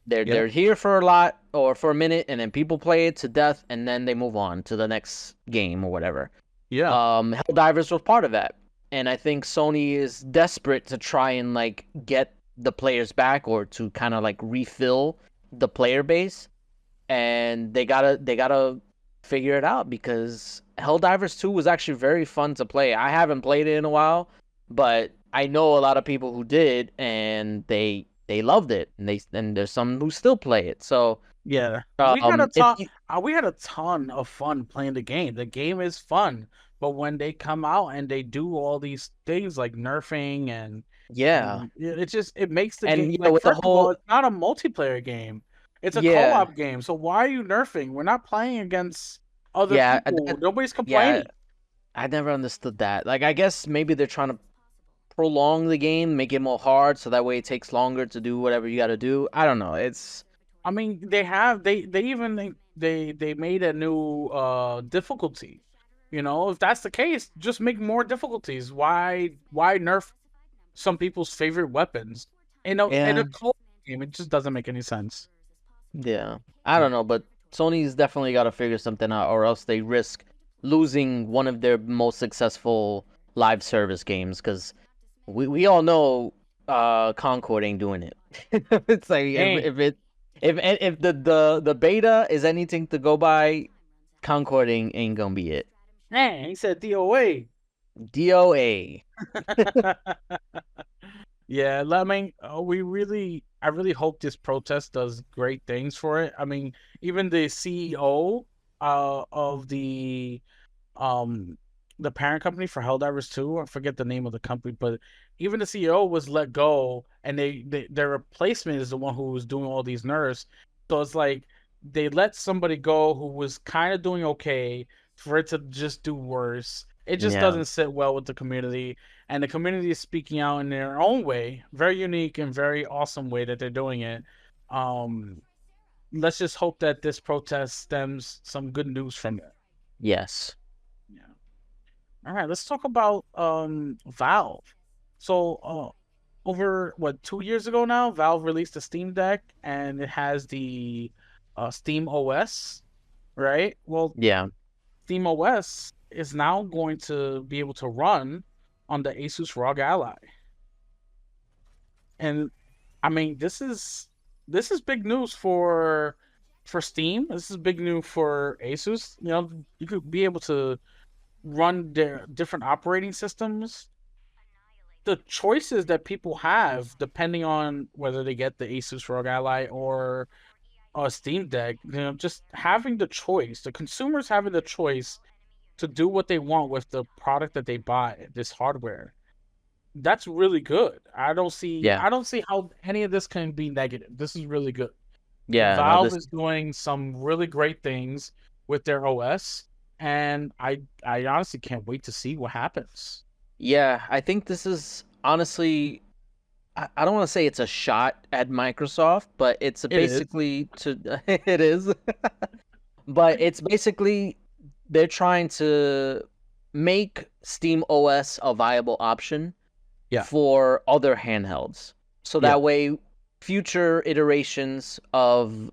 They're Yep. they're here for a lot or for a minute, and then people play it to death, and then they move on to the next game or whatever. Yeah. Helldivers was part of that, and I think Sony is desperate to try and like get the players back or to kind of like refill the player base, and they gotta figure it out because Helldivers 2 was actually very fun to play. I haven't played it in a while, but I know a lot of people who did, and they loved it, and there's some who still play it. So Yeah. We had a if ton you, we had a ton of fun playing the game. The game is fun, but when they come out and they do all these things like nerfing yeah, and it just it makes the game and yeah, like with the first of all, whole it's not a multiplayer game. It's a yeah. co-op game. So why are you nerfing? We're not playing against other Yeah, people. Nobody's yeah, complaining. I never understood that. Like, I guess maybe they're trying to prolong the game, make it more hard, so that way it takes longer to do whatever you got to do. I don't know. It's I mean, they even they made a new difficulty. You know, if that's the case, just make more difficulties. Why nerf some people's favorite weapons? In yeah, a co game, it just doesn't make any sense. yeah. I don't know, but Sony's definitely got to figure something out, or else they risk losing one of their most successful live service games. Because we all know Concord ain't doing it. It's like Hey, if the beta is anything to go by, Concord ain't gonna be it. hey, he said DOA. DOA. Yeah, I mean, I really hope this protest does great things for it. I mean, even the CEO of um the parent company for Helldivers 2, I forget the name of the company, but even the CEO was let go, and their replacement is the one who was doing all these nerfs. So it's like they let somebody go who was kind of doing okay for it to just do worse. It just Yeah. doesn't sit well with the community, and the community is speaking out in their own way, very unique and very awesome way that they're doing it. Um, let's just hope that this protest stems some good news from it. Yes. Yeah. All right, let's talk about Valve. So, over what 2 years ago now, Valve released a Steam Deck, and it has the Steam OS, right? Well, Yeah. Steam OS is now going to be able to run on the Asus ROG Ally, and I mean this is big news for Steam. This is big news for Asus. You know, you could be able to run their different operating systems. The choices that people have depending on whether they get the Asus ROG Ally or a Steam Deck, you know, just having the choice, the consumers having the choice to do what they want with the product that they buy, this hardware. That's really good. Yeah. I don't see how any of this can be negative. This is really good. Yeah. No, Valve this. is doing some really great things with their OS, and I honestly can't wait to see what happens. Yeah, I think this is honestly. I don't want to say it's a shot at Microsoft, but it's It is. basically to. It is, but it's basically they're trying to make Steam OS a viable option Yeah. for other handhelds. So Yeah. that way future iterations of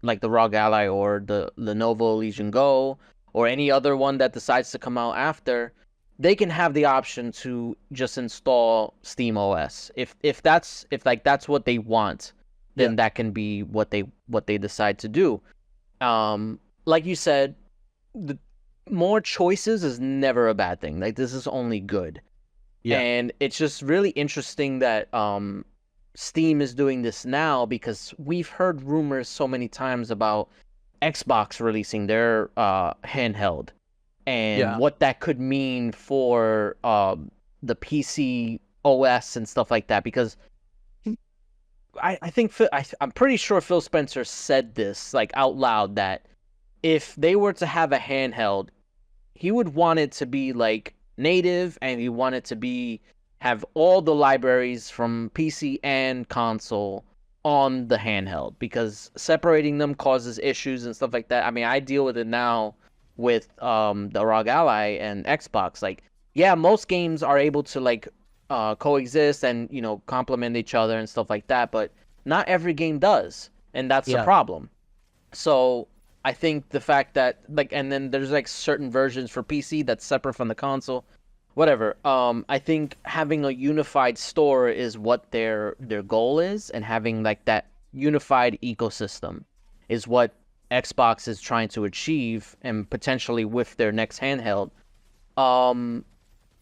like the ROG Ally or the Lenovo Legion Go or any other one that decides to come out after, they can have the option to just install Steam OS. If like that's what they want, Yeah. then that can be what they decide to do. Like you said, the more choices is never a bad thing. Like this is only good. Yeah. And it's just really interesting that Steam is doing this now because we've heard rumors so many times about Xbox releasing their handheld and Yeah. what that could mean for the PC OS and stuff like that. Because I think I'm pretty sure Phil Spencer said this like out loud that if they were to have a handheld, he would want it to be like native and he wanted to be have all the libraries from PC and console on the handheld because separating them causes issues and stuff like that. I mean, I deal with it now with the ROG Ally and Xbox. Like, yeah, most games are able to like coexist and complement each other and stuff like that, but not every game does, and that's the Yeah. problem. So I think the fact that like, and then there's like certain versions for PC that's separate from the console, whatever. I think having a unified store is what their goal is, and having like that unified ecosystem is what Xbox is trying to achieve, and potentially with their next handheld. Um,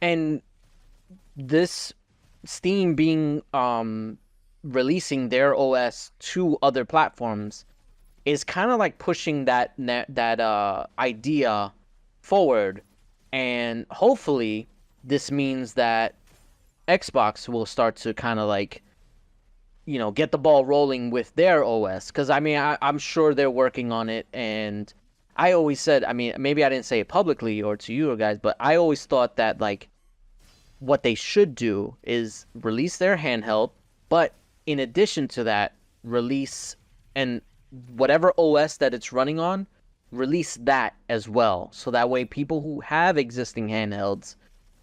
and this Steam being releasing their OS to other platforms is kind of like pushing that idea forward, and hopefully this means that Xbox will start to kind of like get the ball rolling with their OS because I mean I'm sure they're working on it, and I always said, I mean, maybe I didn't say it publicly or to you guys, but I always thought that like what they should do is release their handheld, but in addition to that, release and whatever OS that it's running on, release that as well. So that way people who have existing handhelds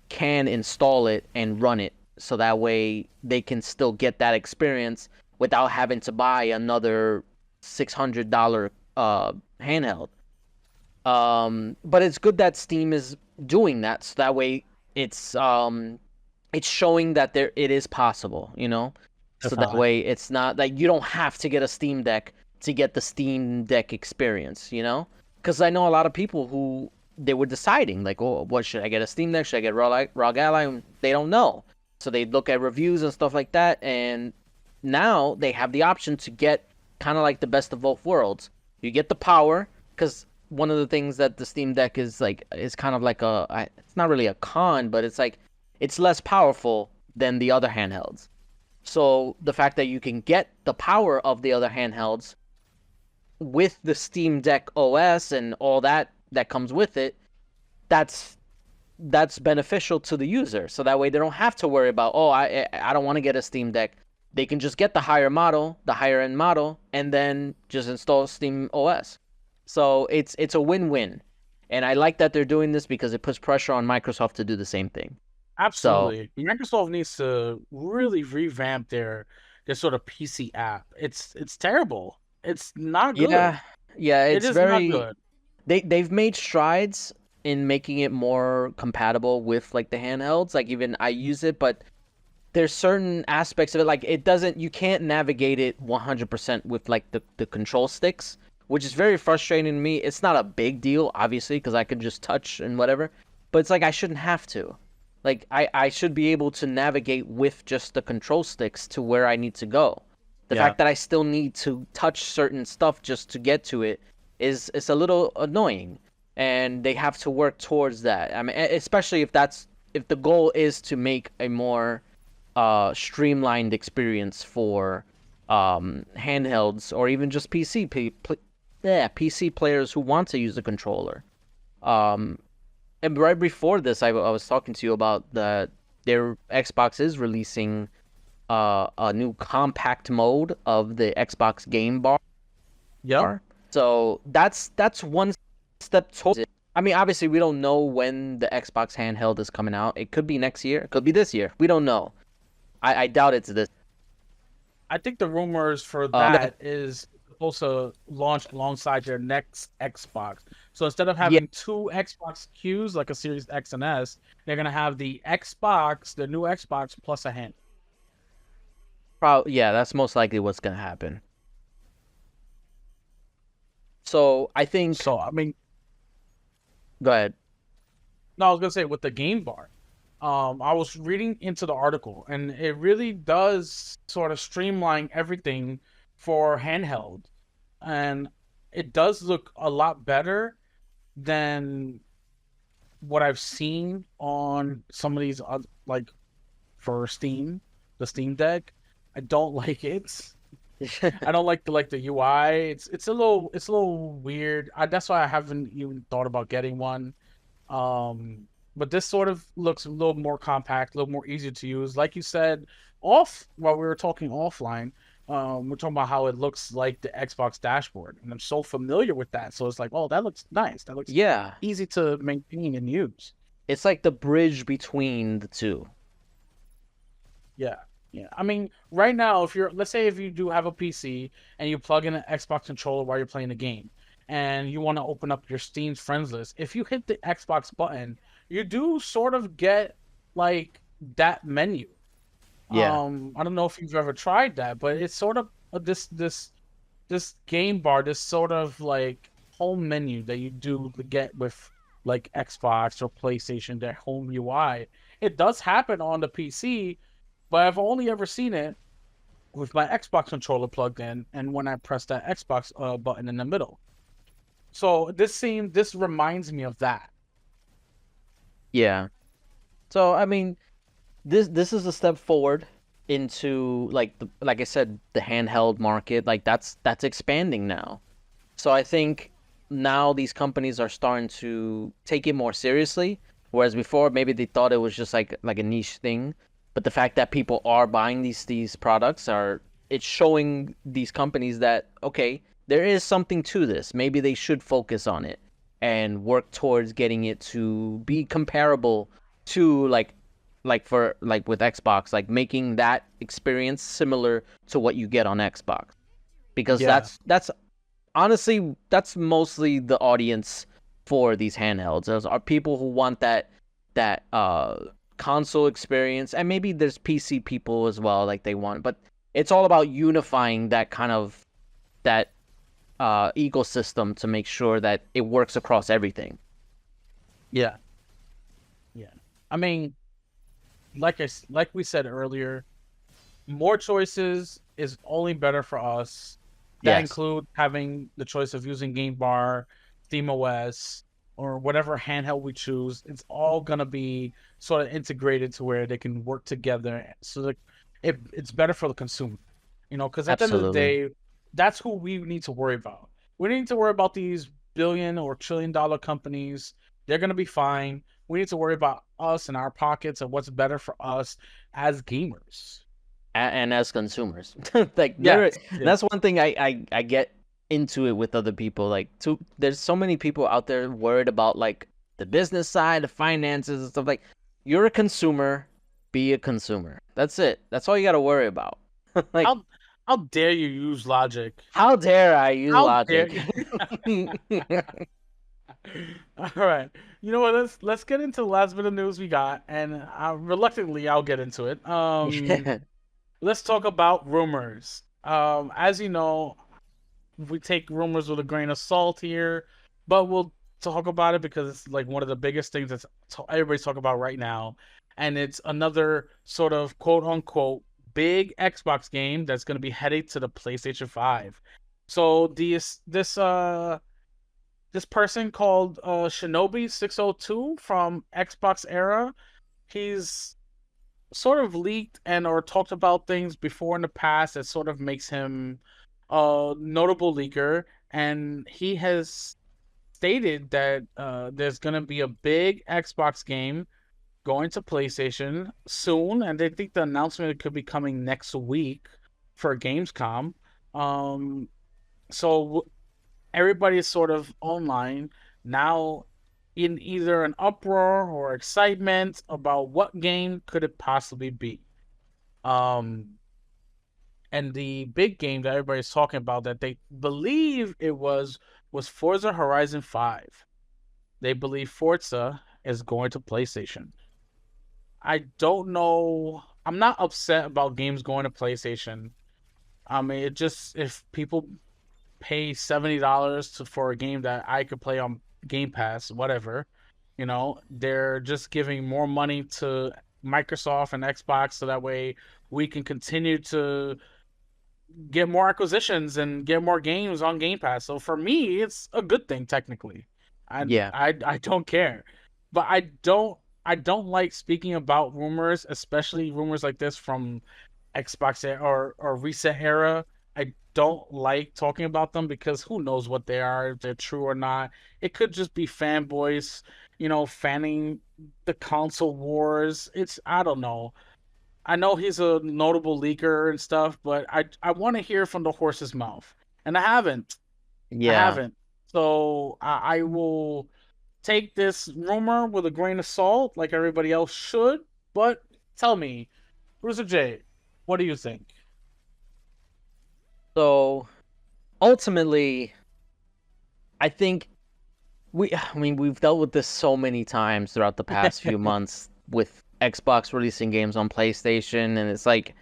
can install it and run it. So that way they can still get that experience without having to buy another $600 handheld. But it's good that Steam is doing that, so that way it's um it's showing that there it is possible, you know? So that Definitely. way it's not like you don't have to get a Steam Deck to get the Steam Deck experience, you know? Because I know a lot of people who they were deciding like, oh, what should I get, a Steam Deck? Should I get ROG Ally? And they don't know, so they look at reviews and stuff like that, and now they have the option to get kind of like the best of both worlds. You get the power because one of the things that the Steam Deck is like is kind of like it's not really a con, but it's like it's less powerful than the other handhelds. So the fact that you can get the power of the other handhelds with the Steam Deck OS and all that that comes with it, that's that's beneficial to the user. So that way they don't have to worry about, oh, I don't want to get a Steam Deck. They can just get the higher model, the higher end model, and then just install Steam OS. So it's a win-win. And I like that they're doing this because it puts pressure on Microsoft to do the same thing. So Absolutely. Microsoft needs to really revamp their sort of PC app. It's terrible. It's not good. yeah, yeah, It it's is not very good. they've made strides in making it more compatible with like the handhelds. Like even I use it, but there's certain aspects of it like it doesn't you can't navigate it 100% with like the control sticks, which is very frustrating to me. It's not a big deal obviously because I can just touch and whatever, but it's like I shouldn't have to. Like I should be able to navigate with just the control sticks to where I need to go. The Yeah. fact that I still need to touch certain stuff just to get to it is a little annoying, and they have to work towards that. I mean, especially if the goal is to make a more streamlined experience for handhelds or even just PC players who want to use a controller. Um, and right before this, I was talking to you about their Xbox is releasing a new compact mode of the Xbox Game Bar. Yep. So that's one step towards it. I mean, obviously, we don't know when the Xbox handheld is coming out. It could be next year. It could be this year. We don't know. I doubt it's this. I think the rumors for Yeah, that is supposed to launch alongside your next Xbox. So instead of yeah, having two Xbox Qs like a Series X and S, they're gonna have the Xbox, the new Xbox plus a hand. probably. Yeah, that's most likely what's gonna happen. So I think. So I mean, Go ahead. no, I was gonna say with the game bar. I was reading into the article, and it really does sort of streamline everything for handheld, and it does look a lot better than what I've seen on some of these like for Steam, the Steam Deck. I don't like it. I don't like the UI. It's a little weird. That's why I haven't even thought about getting one. Um, but this sort of looks a little more compact, a little more easy to use. Like you said, off while we were talking offline, we're talking about how it looks like the Xbox dashboard, and I'm so familiar with that. So it's like, oh, that looks nice. That looks Yeah, easy to maintain and use. it's like the bridge between the two. Yeah. Yeah. I mean, right now, if you're, let's say if you do have a PC and you plug in an Xbox controller while you're playing the game and you want to open up your Steam's friends list, if you hit the Xbox button, you do sort of get like that menu. Yeah, I don't know if you've ever tried that, but it's sort of this game bar, this sort of like home menu that you do get with like Xbox or PlayStation, their home UI. It does happen on the PC, but I've only ever seen it with my Xbox controller plugged in and when I press that Xbox button in the middle. So this reminds me of that. yeah. So I mean, this is a step forward into like I said, the handheld market. Like that's expanding now. So I think now these companies are starting to take it more seriously, whereas before maybe they thought it was just like a niche thing. But the fact that people are buying these products are it's showing these companies that okay, there is something to this. Maybe they should focus on it and work towards getting it to be comparable to like with Xbox, like making that experience similar to what you get on Xbox. Because Yeah, that's honestly that's mostly the audience for these handhelds. Those are people who want that console experience, and maybe there's PC people as well, like they want, but it's all about unifying that kind of that ecosystem to make sure that it works across everything. yeah, yeah. I mean, like we said earlier, more choices is only better for us. That Yes, include having the choice of using Game Bar, Steam OS, or whatever handheld we choose. It's all gonna be sort of integrated to where they can work together, so that it's better for the consumer. Because at the end of the absolutely. day, that's who we need to worry about. We need to worry about these billion or trillion-dollar companies. They're gonna be fine. We need to worry about us and our pockets and what's better for us as gamers. And as consumers, like literally, Yes, yeah. that's one thing I get into it with other people. There's so many people out there worried about like the business side, the finances and stuff. Like, you're a consumer, be a consumer. That's it. That's all you got to worry about. Like, How how dare you use logic? how dare I use How dare logic? you? All right. You know what? Let's get into the last bit of news we got, and reluctantly I'll get into it. Yeah, Let's talk about rumors. As you know, we take rumors with a grain of salt here, but we'll talk about it because it's like one of the biggest things that's everybody's talking about right now, and it's another sort of quote unquote big Xbox game that's going to be headed to the PlayStation 5. So this person called Shinobi 602 from Xbox era, he's sort of leaked and or talked about things before in the past that sort of makes him a notable leaker, and he has stated that there's going to be a big Xbox game going to PlayStation soon, and they think the announcement could be coming next week for Gamescom. Um, so everybody is sort of online now in either an uproar or excitement about what game could it possibly be. Um, and the big game that everybody's talking about that they believe it was Forza Horizon 5. They believe Forza is going to PlayStation. I don't know. I'm not upset about games going to PlayStation. I mean, it just if people pay $70 for a game that I could play on Game Pass, whatever, they're just giving more money to Microsoft and Xbox so that way we can continue to get more acquisitions and get more games on Game Pass. So for me, it's a good thing technically. I yeah, I don't care, but I don't like speaking about rumors, especially rumors like this from Xbox or Reset era. I don't like talking about them because who knows what they are, if they're true or not. It could just be fanboys, fanning the console wars. I don't know. I know he's a notable leaker and stuff, but I want to hear from the horse's mouth, and I haven't. I yeah. haven't. So I will take this rumor with a grain of salt, like everybody else should. But tell me, Bruiser J, what do you think? So ultimately, I think I mean, we've dealt with this so many times throughout the past few months with Xbox releasing games on PlayStation, and it's like,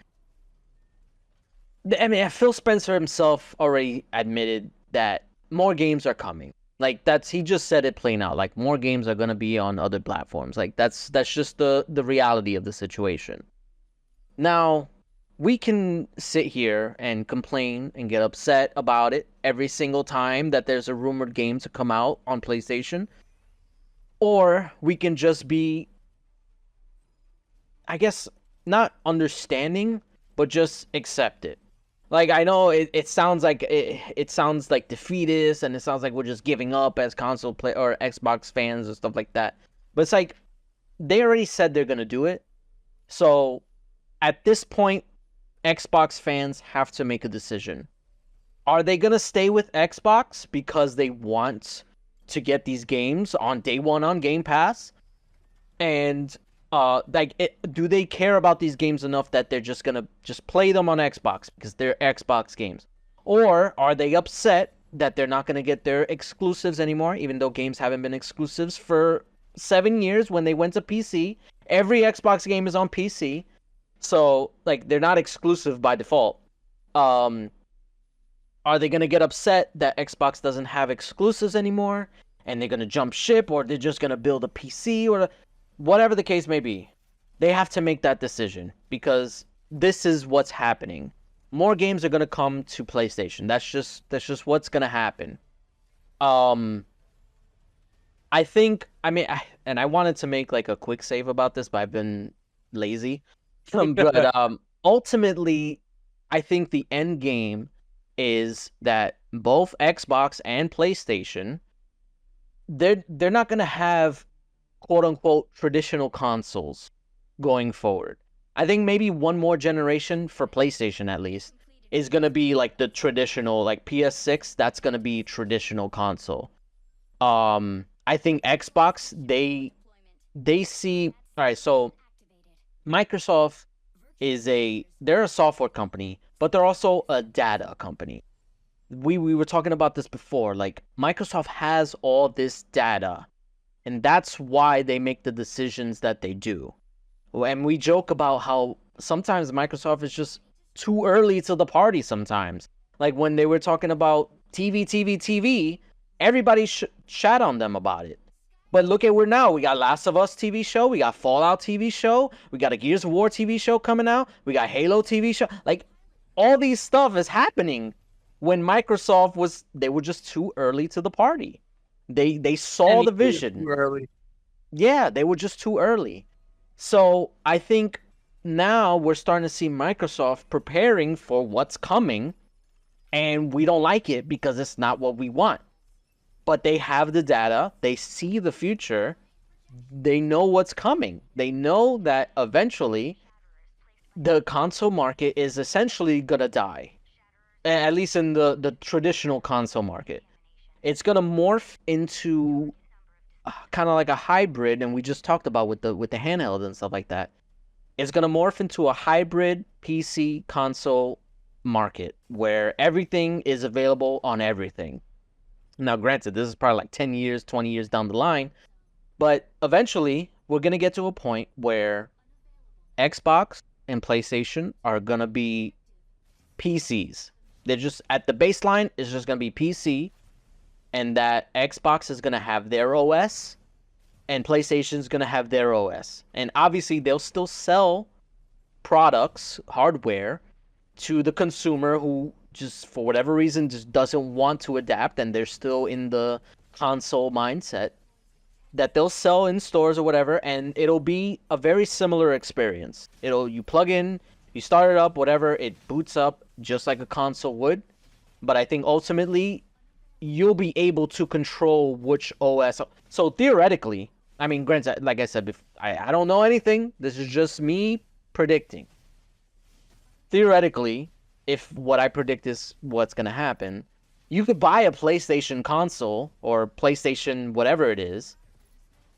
I mean, Phil Spencer himself already admitted that more games are coming. Like he just said it plain out. Like, more games are gonna be on other platforms. Like, that's just the reality of the situation. Now, we can sit here and complain and get upset about it every single time that there's a rumored game to come out on PlayStation, or we can just be, I guess, not understanding, but just accept it. Like I know it sounds like it sounds like defeatist, and it sounds like we're just giving up as console play or Xbox fans and stuff like that. But it's like they already said they're gonna do it. So at this point, Xbox fans have to make a decision. Are they gonna stay with Xbox because they want to get these games on day one on Game Pass? And do they care about these games enough that they're just gonna just play them on Xbox because they're Xbox games? Or are they upset that they're not gonna get their exclusives anymore, even though games haven't been exclusives for 7 years when they went to PC? Every Xbox game is on PC, so like they're not exclusive by default. Um, are they gonna get upset that Xbox doesn't have exclusives anymore, and they're gonna jump ship, or they're just gonna build a PC, or whatever the case may be? They have to make that decision because this is what's happening. More games are gonna come to PlayStation. That's just what's gonna happen. Um, I think and I wanted to make like a quick save about this, but I've been lazy. But ultimately, I think the end game is that both Xbox and PlayStation, they're not gonna have quote unquote traditional consoles going forward. I think maybe one more generation for PlayStation at least is gonna be like the traditional like PS6. That's gonna be traditional console. I think Xbox they see all right. So Microsoft they're a software company, but they're also a data company. We were talking about this before. Like Microsoft has all this data, and that's why they make the decisions that they do. And we joke about how sometimes Microsoft is just too early to the party sometimes. Like when they were talking about TV, everybody shat on them about it. But look at where now. We got Last of Us TV show, we got Fallout TV show, we got a Gears of War TV show coming out, we got Halo TV show. Like all these stuff is happening when they were just too early to the party. They saw the Too vision. early. Yeah, they were just too early. So I think now we're starting to see Microsoft preparing for what's coming, and we don't like it because it's not what we want. But they have the data, they see the future, they know what's coming. They know that eventually the console market is essentially gonna die. At least in the traditional console market. It's gonna morph into kind of like a hybrid, and we just talked about with the handheld and stuff like that. It's gonna morph into a hybrid PC console market where everything is available on everything. Now, granted, this is probably like 10 years, 20 years down the line, but eventually we're gonna get to a point where Xbox and PlayStation are gonna be PCs. They're just at the baseline is just gonna be PC, and that Xbox is gonna have their OS and PlayStation's gonna have their OS. And obviously they'll still sell products, hardware, to the consumer who just for whatever reason just doesn't want to adapt and they're still in the console mindset that they'll sell in stores or whatever, and it'll be a very similar experience. You plug in, you start it up, whatever, it boots up just like a console would. But I think ultimately you'll be able to control which OS. So theoretically, I mean, granted, like I said, I don't know anything. This is just me predicting. Theoretically, if what I predict is what's going to happen, you could buy a PlayStation console or PlayStation whatever it is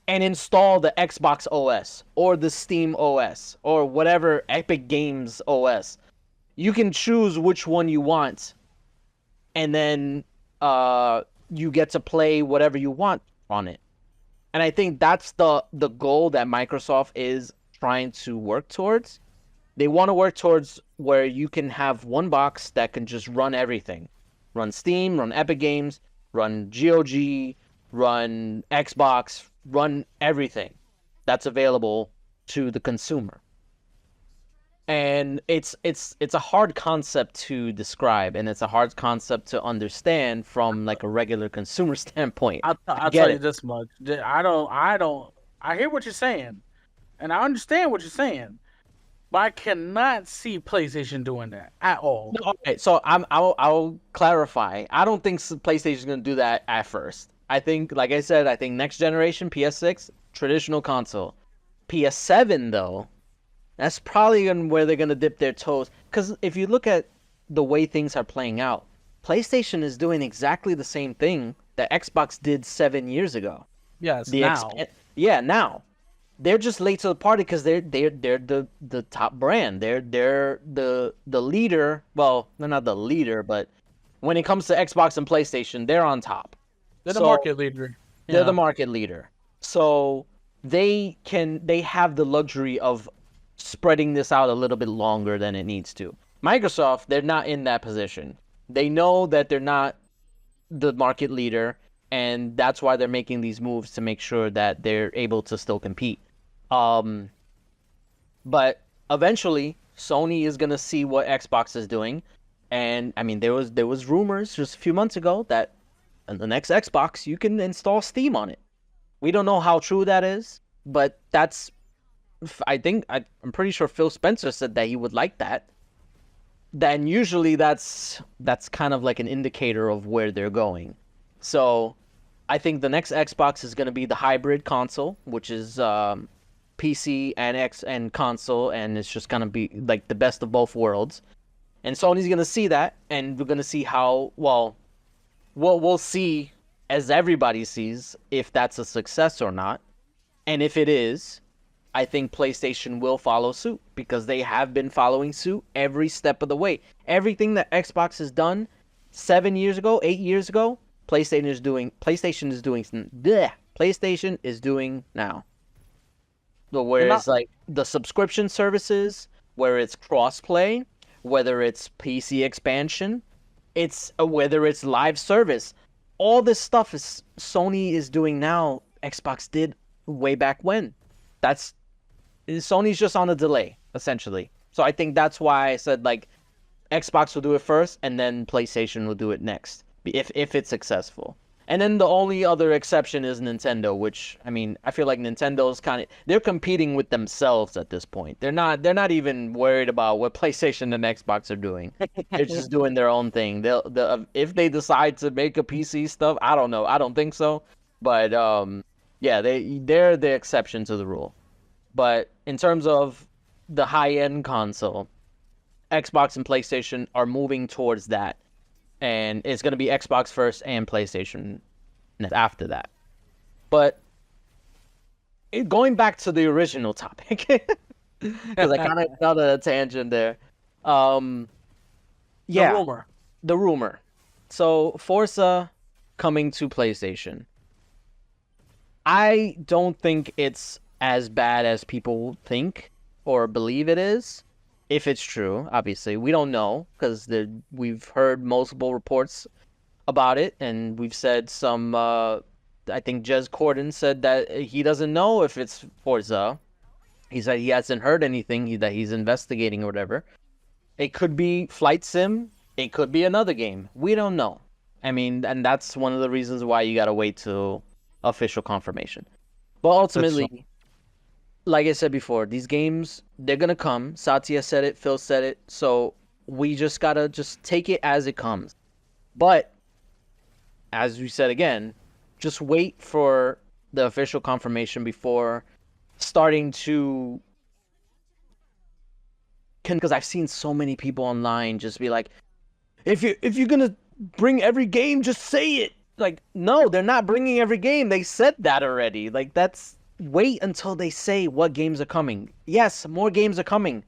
and install the Xbox OS or the Steam OS or whatever Epic Games OS. You can choose which one you want, and then you get to play whatever you want on it. And I think that's the goal that Microsoft is trying to work towards. They want to work towards where you can have one box that can just run everything. Run Steam, run Epic Games, run GOG, run Xbox, run everything that's available to the consumer. And it's a hard concept to describe, and it's a hard concept to understand from like a regular consumer standpoint. I'll Get tell you it. this much. I hear what you're saying, and I understand what you're saying. But I cannot see PlayStation doing that at all. No, okay, so I'll clarify. I don't think PlayStation is gonna do that at first. I think, like I said, I think next generation PS6 traditional console. PS7 though, that's probably where they're gonna dip their toes. Because if you look at the way things are playing out, PlayStation is doing exactly the same thing that Xbox did 7 years ago. Yes, The now. yeah, now they're just late to the party because they're the top brand. They're the leader. Well, they're not the leader, but when it comes to Xbox and PlayStation, they're on top. They're the So market leader. they're the Yeah. market leader. So they have the luxury of spreading this out a little bit longer than it needs to. Microsoft, they're not in that position. They know that they're not the market leader, and that's why they're making these moves to make sure that they're able to still compete. Um, but eventually, Sony is gonna see what Xbox is doing, and I mean, there was rumors just a few months ago that on the next Xbox you can install Steam on it. We don't know how true that is, but that's I'm pretty sure Phil Spencer said that he would like that. Then usually that's kind of like an indicator of where they're going. So I think the next Xbox is going to be the hybrid console, which is PC and X and console, and it's just going to be like the best of both worlds. And Sony's going to see that, and we're going to see how well. We'll see, as everybody sees, if that's a success or not. And if it is, I think PlayStation will follow suit because they have been following suit every step of the way. Everything that Xbox has done 7 years ago, 8 years ago, PlayStation is doing. PlayStation is doing now. So whereas like the subscription services, where it's crossplay, whether it's PC expansion, it's whether it's live service, all this stuff is Sony is doing now. Xbox did way back when. That's Sony's just on a delay essentially. So I think that's why I said like Xbox will do it first, and then PlayStation will do it next if it's successful. And then the only other exception is Nintendo, which I mean, I feel like Nintendo's kind of they're competing with themselves at this point. They're not even worried about what PlayStation and Xbox are doing. They're just doing their own thing. They'll if they decide to make a PC stuff, I don't know. I don't think so. But yeah, they're the exception to the rule. But in terms of the high-end console, Xbox and PlayStation are moving towards that, and it's going to be Xbox first and PlayStation after that. But going back to the original topic, because I kind of got a tangent there. Yeah, the rumor. So Forza coming to PlayStation. I don't think it's as bad as people think or believe it is. If it's true, obviously we don't know because we've heard multiple reports about it, and we've said some. I think Jez Corden said that he doesn't know if it's Forza. He said he hasn't heard anything that he's investigating or whatever. It could be Flight Sim. It could be another game. We don't know. I mean, and that's one of the reasons why you gotta wait till official confirmation. But ultimately, like I said before, these games, they're gonna come. Satya said it, Phil said it, so we just gotta just take it as it comes. But as we said again, just wait for the official confirmation before starting to, because I've seen so many people online just be like, if you're gonna bring every game, just say it. Like, no, they're not bringing every game. They said that already. Like, that's wait until they say what games are coming. Yes, more games are coming,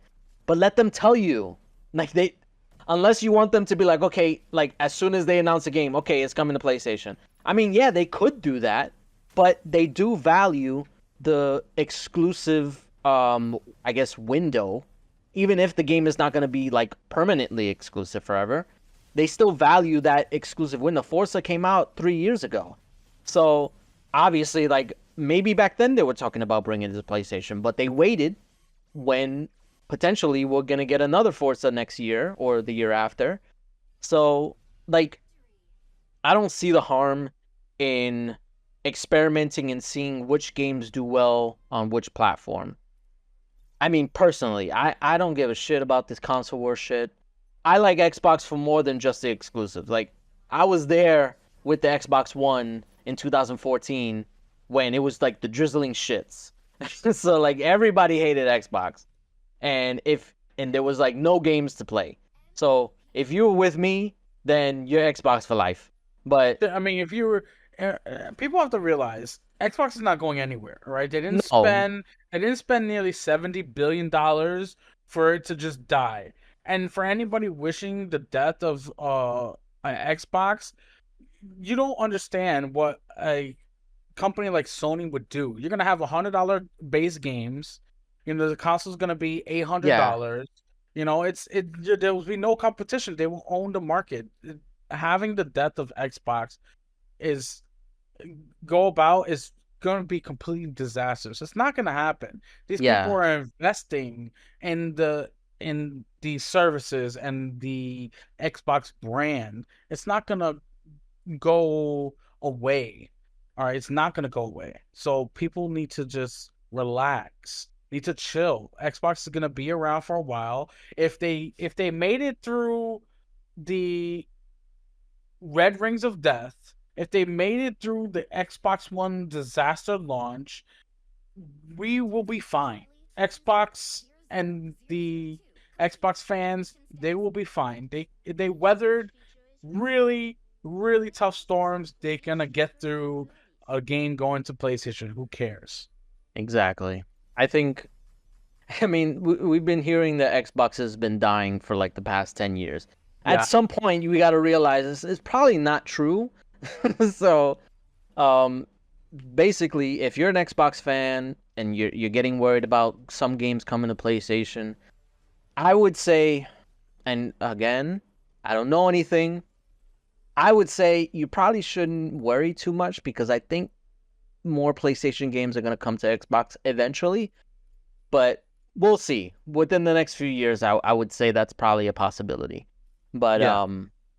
but let them tell you. Like unless you want them to be like, okay, like as soon as they announce a game, okay, it's coming to PlayStation. I mean, yeah, they could do that, but they do value the exclusive, I guess, window. Even if the game is not going to be like permanently exclusive forever, they still value that exclusive window. Forza came out 3 years ago, so obviously, like maybe back then they were talking about bringing it to PlayStation, but they waited when potentially we're gonna get another Forza next year or the year after. So, like, I don't see the harm in experimenting and seeing which games do well on which platform. I mean, personally, I don't give a shit about this console war shit. I like Xbox for more than just the exclusives. Like, I was there with the Xbox One in 2014 when it was like the drizzling shits. So like everybody hated Xbox, and there was like no games to play. So if you were with me, then you're Xbox for life. But I mean, if you were, people have to realize Xbox is not going anywhere, right? no, They didn't spend nearly $70 billion for it to just die. And for anybody wishing the death of an Xbox, you don't understand what a company like Sony would do. You're gonna have $100 base games. You know, the console's gonna be yeah, $800. You know, there will be no competition. They will own the market. Having the death of Xbox is is going to be completely disastrous. It's not going to happen. These people yeah, are investing in the services and the Xbox brand. It's not going to go away. All right, it's not going to go away. So people need to just relax. Need to chill. Xbox is going to be around for a while. If they made it through the Red Rings of Death, if they made it through the Xbox One disaster launch, we will be fine. Xbox and the Xbox fans, they will be fine. They weathered really really tough storms. They're gonna get through a game going to PlayStation. Who cares? exactly. I think, I mean, we've been hearing that Xbox has been dying for like the past 10 years. At Yeah, some point, you got to realize this is probably not true. So, um, basically, if you're an Xbox fan and you're getting worried about some games coming to PlayStation, I would say, and again, I don't know anything. I would say you probably shouldn't worry too much because I think more PlayStation games are going to come to Xbox eventually, but we'll see. Within the next few years, I would say that's probably a possibility. But yeah,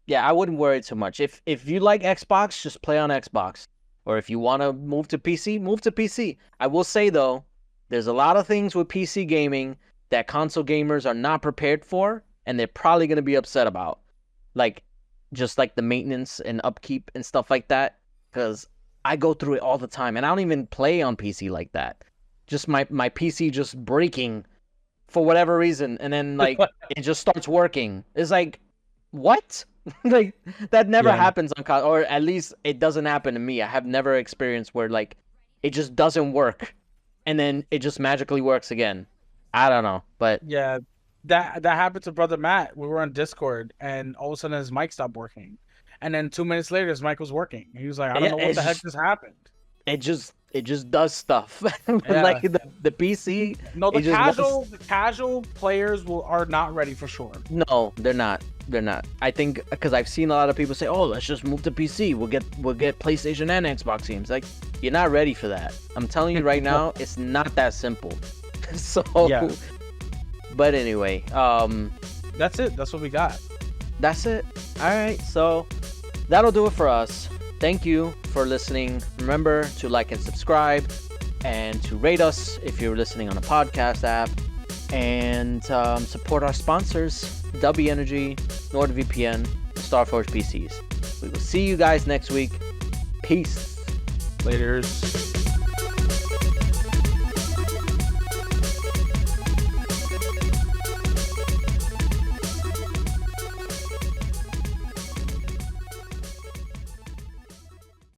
yeah, I wouldn't worry too much. If you like Xbox, just play on Xbox. Or if you want to move to PC, move to PC. I will say though, there's a lot of things with PC gaming that console gamers are not prepared for, and they're probably going to be upset about. Like just like the maintenance and upkeep and stuff like that. Because I go through it all the time, and I don't even play on PC like that. Just my PC just breaking for whatever reason, and then like it just starts working. It's like, what? Like that never yeah. happens on or at least it doesn't happen to me. I have never experienced where like it just doesn't work, and then it just magically works again. I don't know, but Yeah, that happened to brother Matt. We were on Discord, and all of a sudden his mic stopped working, and then 2 minutes later his mic was working. He was like, "I don't yeah, know what the heck just happened." it just does stuff. Yeah, Like the PC, no, it just wants. the casual players are not ready for sure. No, they're not. They're not. I think because I've seen a lot of people say, "Oh, let's just move to PC. We'll get PlayStation and Xbox games." Like, you're not ready for that. I'm telling you right now, it's not that simple. So, Yeah, but anyway, that's it. That's what we got. that's it. All right, so that'll do it for us. Thank you for listening. Remember to like and subscribe, and to rate us if you're listening on a podcast app, and support our sponsors: W Energy, NordVPN, Starforge PCs. We will see you guys next week. Peace. Later.